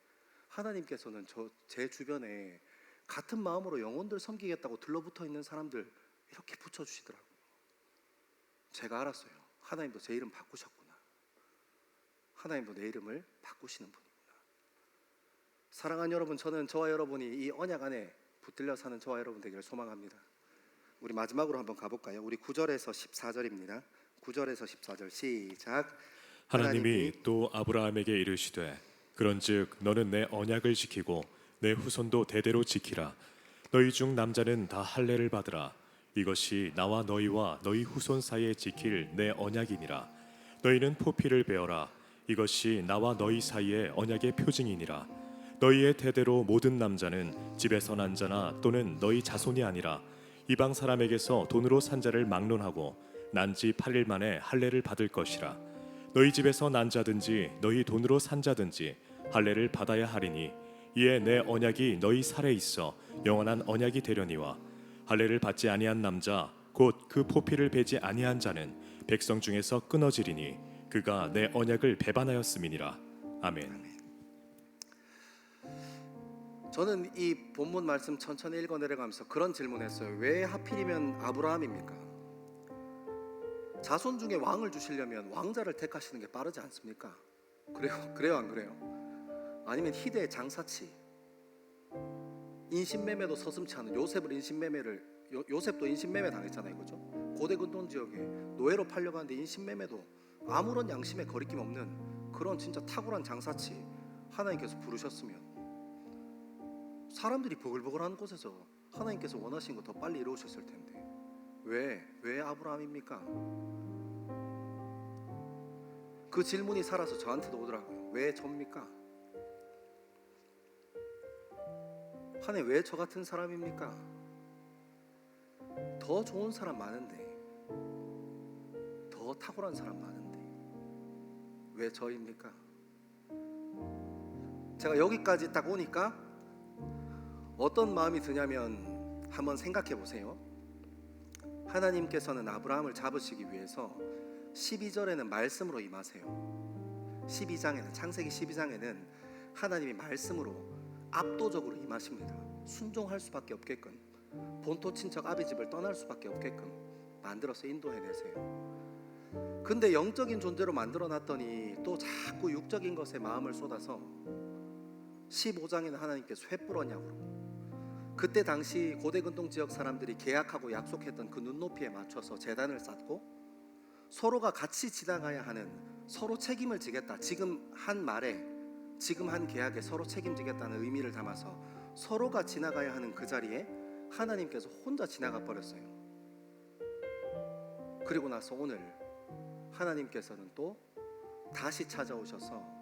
하나님께서는 제 주변에 같은 마음으로 영혼들 섬기겠다고 들러붙어 있는 사람들 이렇게 붙여주시더라고요. 제가 알았어요. 하나님도 제 이름 바꾸셨구나. 하나님도 내 이름을 바꾸시는 분이구나. 사랑하는 여러분, 저는 저와 여러분이 이 언약 안에 붙들려 사는 저와 여러분 되기를 소망합니다. 우리 마지막으로 한번 가볼까요? 우리 9절에서 14절입니다. 9절에서 14절 시작. 하나님이 또 아브라함에게 이르시되 그런즉 너는 내 언약을 지키고 내 후손도 대대로 지키라. 너희 중 남자는 다 할례를 받으라. 이것이 나와 너희와 너희 후손 사이에 지킬 내 언약이니라. 너희는 포피를 베어라. 이것이 나와 너희 사이의 언약의 표징이니라. 너희의 대대로 모든 남자는 집에서 난 자나 또는 너희 자손이 아니라 이방 사람에게서 돈으로 산 자를 막론하고 난 지 8일 만에 할례를 받을 것이라. 너희 집에서 난 자든지 너희 돈으로 산 자든지 할례를 받아야 하리니 이에 내 언약이 너희 살에 있어 영원한 언약이 되려니와 할례를 받지 아니한 남자 곧 그 포피를 베지 아니한 자는 백성 중에서 끊어지리니 그가 내 언약을 배반하였음이니라. 아멘. 저는 이 본문 말씀 천천히 읽어 내려가면서 그런 질문했어요. 왜 하필이면 아브라함입니까? 자손 중에 왕을 주시려면 왕자를 택하시는 게 빠르지 않습니까? 그래요 안 그래요? 아니면 희대의 장사치, 인신매매도 서슴지 않은 요셉도 인신매매 당했잖아요, 그죠? 고대 근동 지역에 노예로 팔려가는데 인신매매도 아무런 양심에 거리낌 없는 그런 진짜 탁월한 장사치 하나님께서 부르셨으면 사람들이 버글버글하는 곳에서 하나님께서 원하신 거 더 빨리 이루어졌을 텐데 왜 아브라함입니까? 그 질문이 살아서 저한테도 오더라고요. 왜 접니까? 하나님 왜 저 같은 사람입니까? 더 좋은 사람 많은데, 더 탁월한 사람 많은데 왜 저입니까? 제가 여기까지 딱 오니까 어떤 마음이 드냐면 한번 생각해 보세요. 하나님께서는 아브라함을 잡으시기 위해서 12절에는 말씀으로 임하세요. 12장에는 창세기 12장에는 하나님이 말씀으로 압도적으로 임하십니다. 순종할 수밖에 없게끔, 본토 친척 아비 집을 떠날 수밖에 없게끔 만들어서 인도해 내세요. 근데 영적인 존재로 만들어 놨더니 또 자꾸 육적인 것에 마음을 쏟아서 15장에는 하나님께서 횃불 언약으로, 그때 당시 고대 근동 지역 사람들이 계약하고 약속했던 그 눈높이에 맞춰서 제단을 쌓고 서로가 같이 지나가야 하는, 서로 책임을 지겠다, 지금 한 말에, 지금 한 계약에 서로 책임지겠다는 의미를 담아서 서로가 지나가야 하는 그 자리에 하나님께서 혼자 지나가 버렸어요. 그리고 나서 오늘 하나님께서는 또 다시 찾아오셔서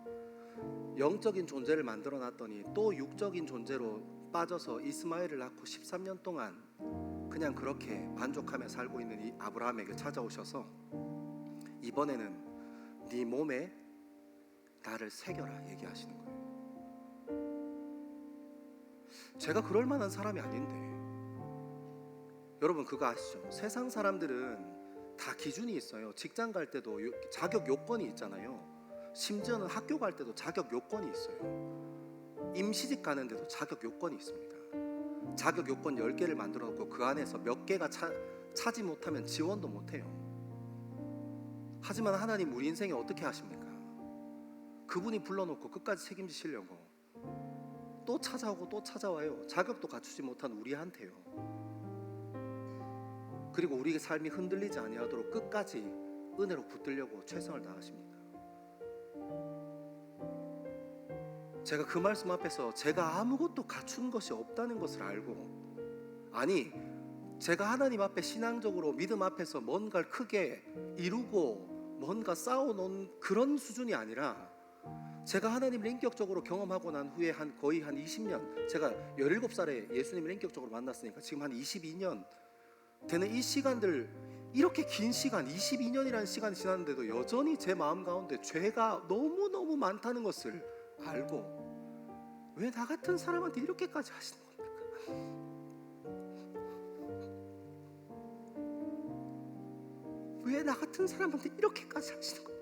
영적인 존재를 만들어 놨더니 또 육적인 존재로 빠져서 이스마엘을 낳고 13년 동안 그냥 그렇게 만족하며 살고 있는 이 아브라함에게 찾아오셔서 이번에는 네 몸에 나를 새겨라 얘기하시는 거예요. 제가 그럴 만한 사람이 아닌데, 여러분 그거 아시죠? 세상 사람들은 다 기준이 있어요. 직장 갈 때도 자격 요건이 있잖아요. 심지어는 학교 갈 때도 자격 요건이 있어요. 임시직 가는데도 자격 요건이 있습니다. 자격 요건 10개를 만들어 놓고 그 안에서 몇 개가 차지 못하면 지원도 못해요. 하지만 하나님 우리 인생에 어떻게 하십니까? 그분이 불러놓고 끝까지 책임지시려고 또 찾아오고 또 찾아와요. 자격도 갖추지 못한 우리한테요. 그리고 우리의 삶이 흔들리지 아니하도록 끝까지 은혜로 붙들려고 최선을 다하십니다. 제가 그 말씀 앞에서 제가 아무것도 갖춘 것이 없다는 것을 알고, 아니 제가 하나님 앞에 신앙적으로 믿음 앞에서 뭔가를 크게 이루고 뭔가 쌓아놓은 그런 수준이 아니라, 제가 하나님을 인격적으로 경험하고 난 후에 거의 한 20년, 제가 17살에 예수님을 인격적으로 만났으니까 지금 한 22년 되는 이 시간들, 이렇게 긴 시간 22년이라는 시간이 지났는데도 여전히 제 마음 가운데 죄가 너무너무 많다는 것을 알고 왜 나 같은 사람한테 이렇게까지 하시는 겁니까? 왜 나 같은 사람한테 이렇게까지 하시는 겁니까?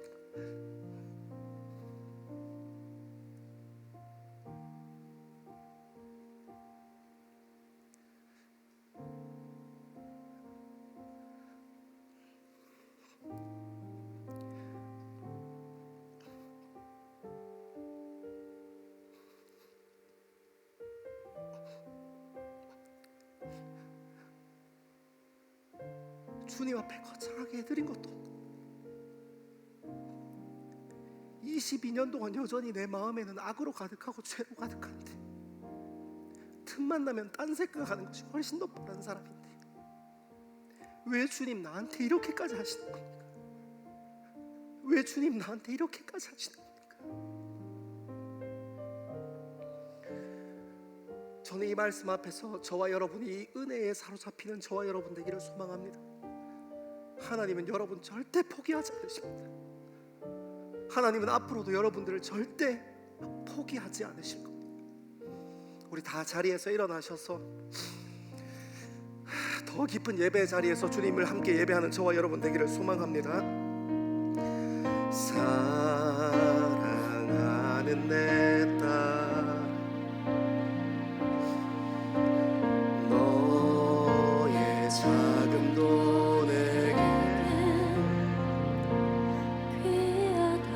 주님 앞에 거창하게 해드린 것도 없고 22년 동안 여전히 내 마음에는 악으로 가득하고 죄로 가득한데 틈만 나면 딴 생각하는 것이 훨씬 더 빠른 사람인데 왜 주님 나한테 이렇게까지 하시는 겁니까? 왜 주님 나한테 이렇게까지 하시는 겁니까? 저는 이 말씀 앞에서 저와 여러분이 이 은혜에 사로잡히는 저와 여러분 되기를 소망합니다. 하나님은 여러분 절대 포기하지 않으십니다. 하나님은 앞으로도 여러분들을 절대 포기하지 않으실 겁니다. 우리 다 자리에서 일어나셔서 더 깊은 예배 자리에서 주님을 함께 예배하는 저와 여러분 되기를 소망합니다. 사랑하는 내 딸 너의 자금도 내게 귀하다.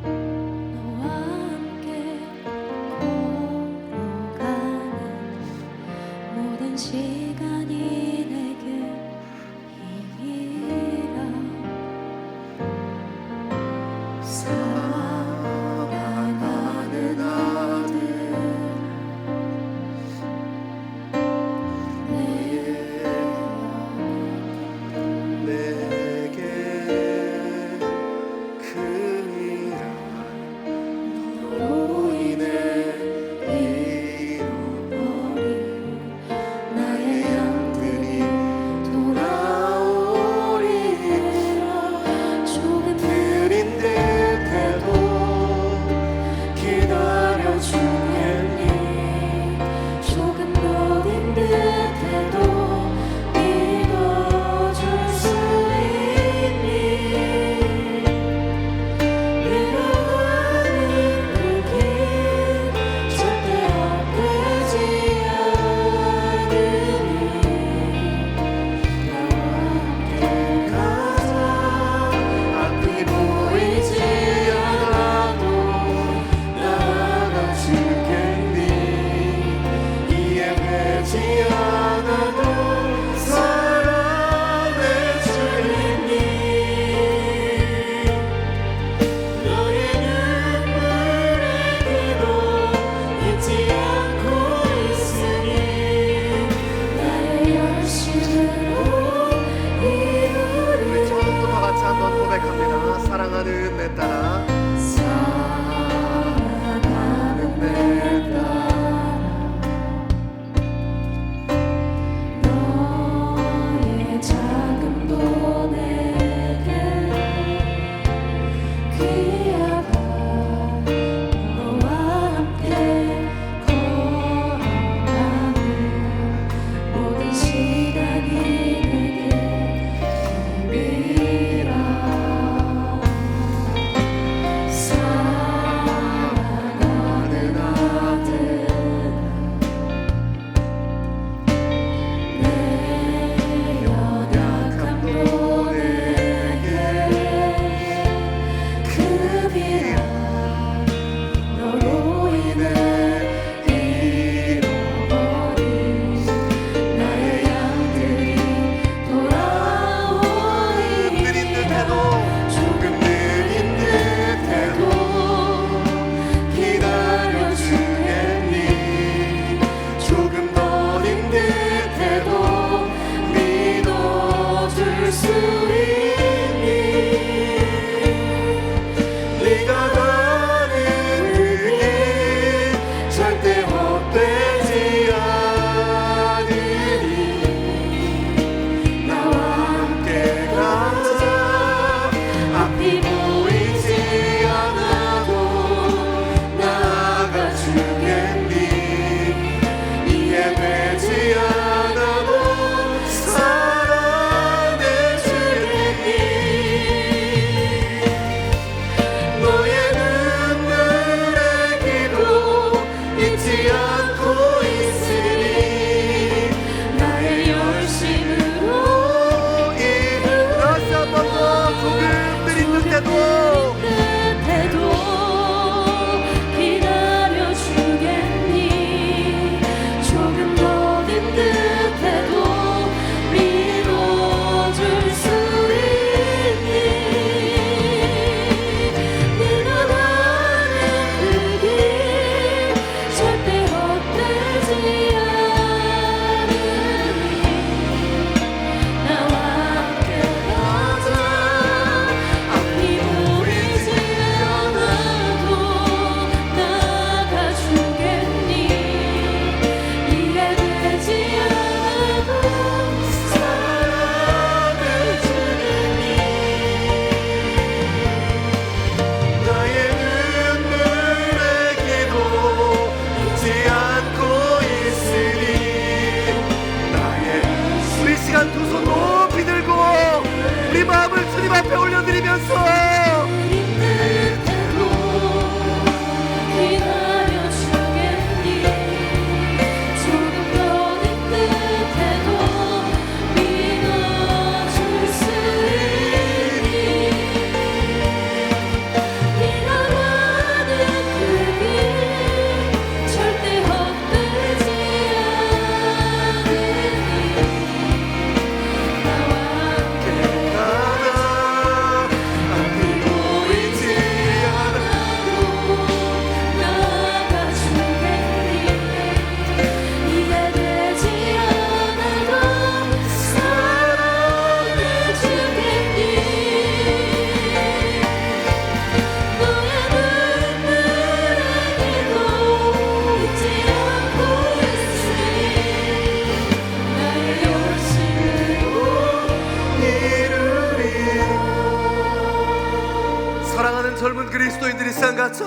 너와 함께 걸어가는 모든 시간이 내게 힘이라. 사랑하는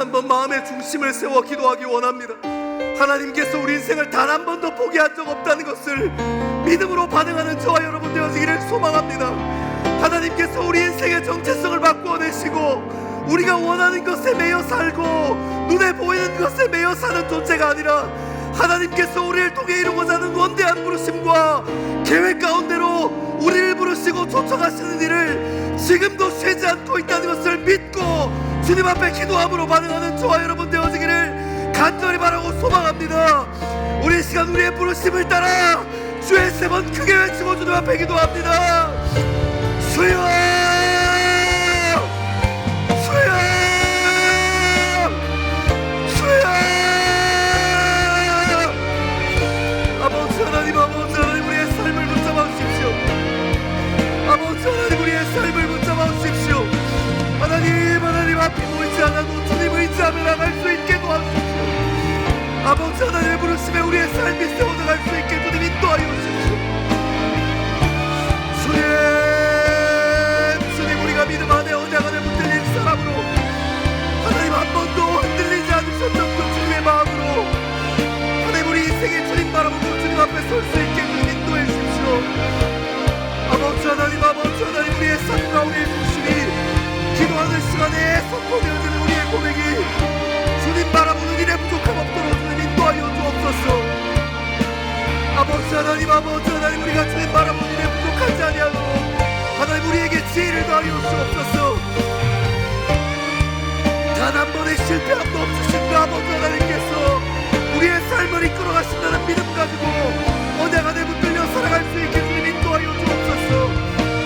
한번 마음의 중심을 세워 기도하기 원합니다. 하나님께서 우리 인생을 단 한 번도 포기한 적 없다는 것을 믿음으로 반응하는 저와 여러분 되어지기를 소망합니다. 하나님께서 우리 인생의 정체성을 바꾸어내시고 우리가 원하는 것에 매여 살고 눈에 보이는 것에 매여 사는 존재가 아니라 하나님께서 우리를 통해 이루고자 하는 원대한 부르심과 계획 가운데로 우리를 부르시고 초청하시는 일을 지금도 쉬지 않고 있다는 것을 믿고 주님 앞에 기도함으로 반응하는 저와 여러분 되어지기를 간절히 바라고 소망합니다. 우리 이 시간 우리의 부르심을 따라 주의 세 번 크게 외치고 주님 앞에 기도합니다. 주여, 주여, 주여. 아버지 하나님, 아버지 하나님, 우리의 삶을 붙잡아 주십시오. 아버지 하나님, 우리의 삶을 붙잡아 주십시오. 하나님, 하나님 앞이 보이지 않아도 주님 의지하며 나갈 수 있게 도와주십시오. 아버지 하나님의 부르심에 우리의 삶이 세워나갈 수 있게 주님 인도하여 주십시오. 주님, 우리가 믿음 안에 언약 안에 붙들린 사람으로 하나님 한 번도 흔들리지 않으셨던 그 주님의 마음으로 하나님 우리 인생의 주님 바라보고 주님 앞에 설 수 있게 주님 인도해 주십시오. 아버지 하나님, 아버지 하나님, 우리의 삶과 우리의 중심이 기도하는 시간에 선포되어지는 우리의 고백이 주님 바라보는 일에 부족함 없도록 주님 인도하여 주옵소서. 아버지 하나님, 아버지 하나님, 우리가 주님 바라보는 일에 부족하지 아니하도록 하나님 우리에게 지혜를 더하여 주옵소서. 단 한 번의 실패함도 없으신 그 아버지 하나님께서 우리의 삶을 이끌어가신다는 믿음 가지고 언약 안에 붙들려 살아갈 수 있게 주님 인도하여 주옵소서.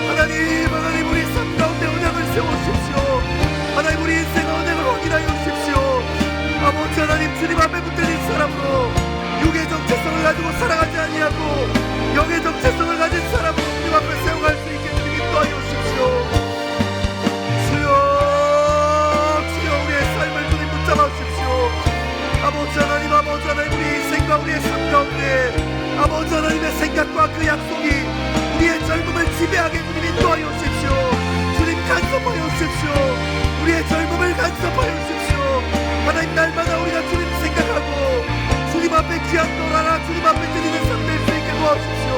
하나님, 하나님, 우리 삶 가운데 언약을 세우십시오. 하나님, 우리 인생의 언약을 확인하여 주십시오. 아버지 하나님, 주님 앞에 붙들린 사람으로 육의 정체성을 가지고 살아가지 아니하고 영의 정체성을 가진 사람으로 주님 앞에 세워갈 수 있게 주님 인도하여 주십시오. 주여, 주여, 우리의 삶을 주님 붙잡아 주십시오. 아버지 하나님, 아버지 하나님, 우리 인생과 우리의 삶 가운데 아버지 하나님의 생각과 그 약속이 우리의 젊음을 지배하게 주님 인도하여 주십시오. 주님 간섭하여 주십시오. 우리의 젊음을 간섭하여 주십시오. 하나님, 날마다 우리가 주님 생각하고 주님 앞에 귀한 노라라 주님 앞에 드리는 삶 될 수 있게 도와주십시오.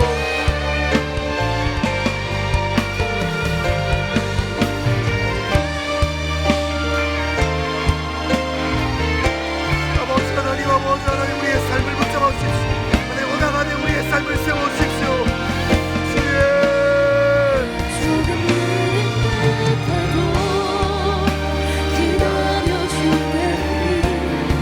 아버지 하나님, 아버지 하나님, 우리의 삶을 붙잡아 주십시오. 하나님, 언약 안에 우리의 삶을 세워 주십시오. 조금 느린 듯해도 기다려줄 때니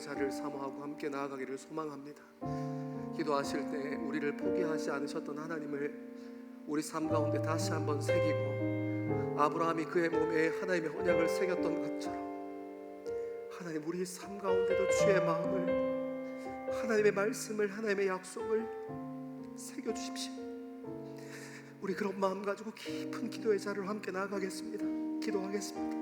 기도의 자리를 사모하고 함께 나아가기를 소망합니다. 기도하실 때 우리를 포기하지 않으셨던 하나님을 우리 삶 가운데 다시 한번 새기고, 아브라함이 그의 몸에 하나님의 언약을 새겼던 것처럼 하나님 우리 삶 가운데도 주의 마음을, 하나님의 말씀을, 하나님의 약속을 새겨주십시오. 우리 그런 마음 가지고 깊은 기도의 자리로 함께 나아가겠습니다. 기도하겠습니다.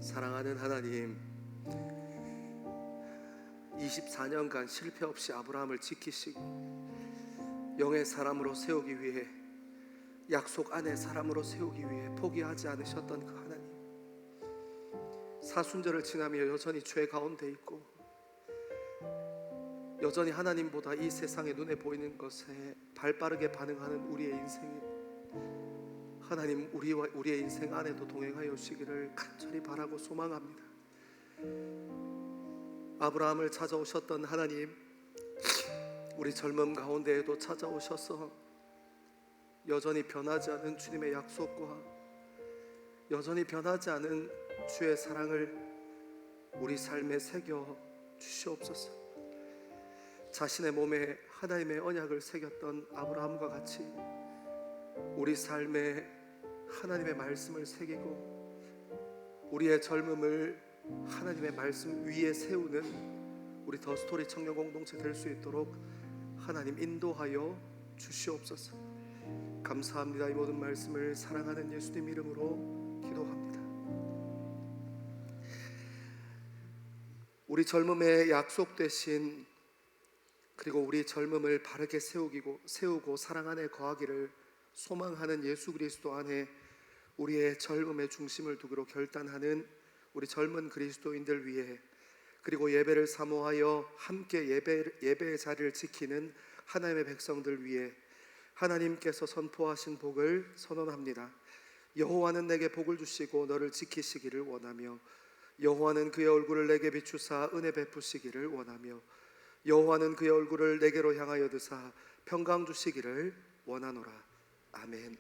사랑하는 하나님, 24년간 실패 없이 아브라함을 지키시고 영의 사람으로 세우기 위해, 약속 안의 사람으로 세우기 위해 포기하지 않으셨던 그 하나님, 사순절을 지나며 여전히 죄 가운데 있고 여전히 하나님보다 이 세상의 눈에 보이는 것에 발빠르게 반응하는 우리의 인생에, 하나님 우리의 인생 안에도 동행하여 주시기를 간절히 바라고 소망합니다. 아브라함을 찾아오셨던 하나님, 우리 젊음 가운데에도 찾아오셔서 여전히 변하지 않은 주님의 약속과 여전히 변하지 않은 주의 사랑을 우리 삶에 새겨 주시옵소서. 자신의 몸에 하나님의 언약을 새겼던 아브라함과 같이 우리 삶에 하나님의 말씀을 새기고 우리의 젊음을 하나님의 말씀 위에 세우는 우리 더 스토리 청년 공동체 될 수 있도록 하나님 인도하여 주시옵소서. 감사합니다. 이 모든 말씀을 사랑하는 예수님 이름으로 기도합니다. 우리 젊음의 약속 되신, 그리고 우리 젊음을 바르게 세우고 사랑 안에 거하기를 소망하는 예수 그리스도 안에 우리의 젊음의 중심을 두기로 결단하는 우리 젊은 그리스도인들 위해, 그리고 예배를 사모하여 함께 예배의 자리를 지키는 하나님의 백성들 위해 하나님께서 선포하신 복을 선언합니다. 여호와는 내게 복을 주시고 너를 지키시기를 원하며, 여호와는 그의 얼굴을 내게 비추사 은혜 베푸시기를 원하며, 여호와는 그의 얼굴을 내게로 향하여 드사 평강 주시기를 원하노라. 아멘.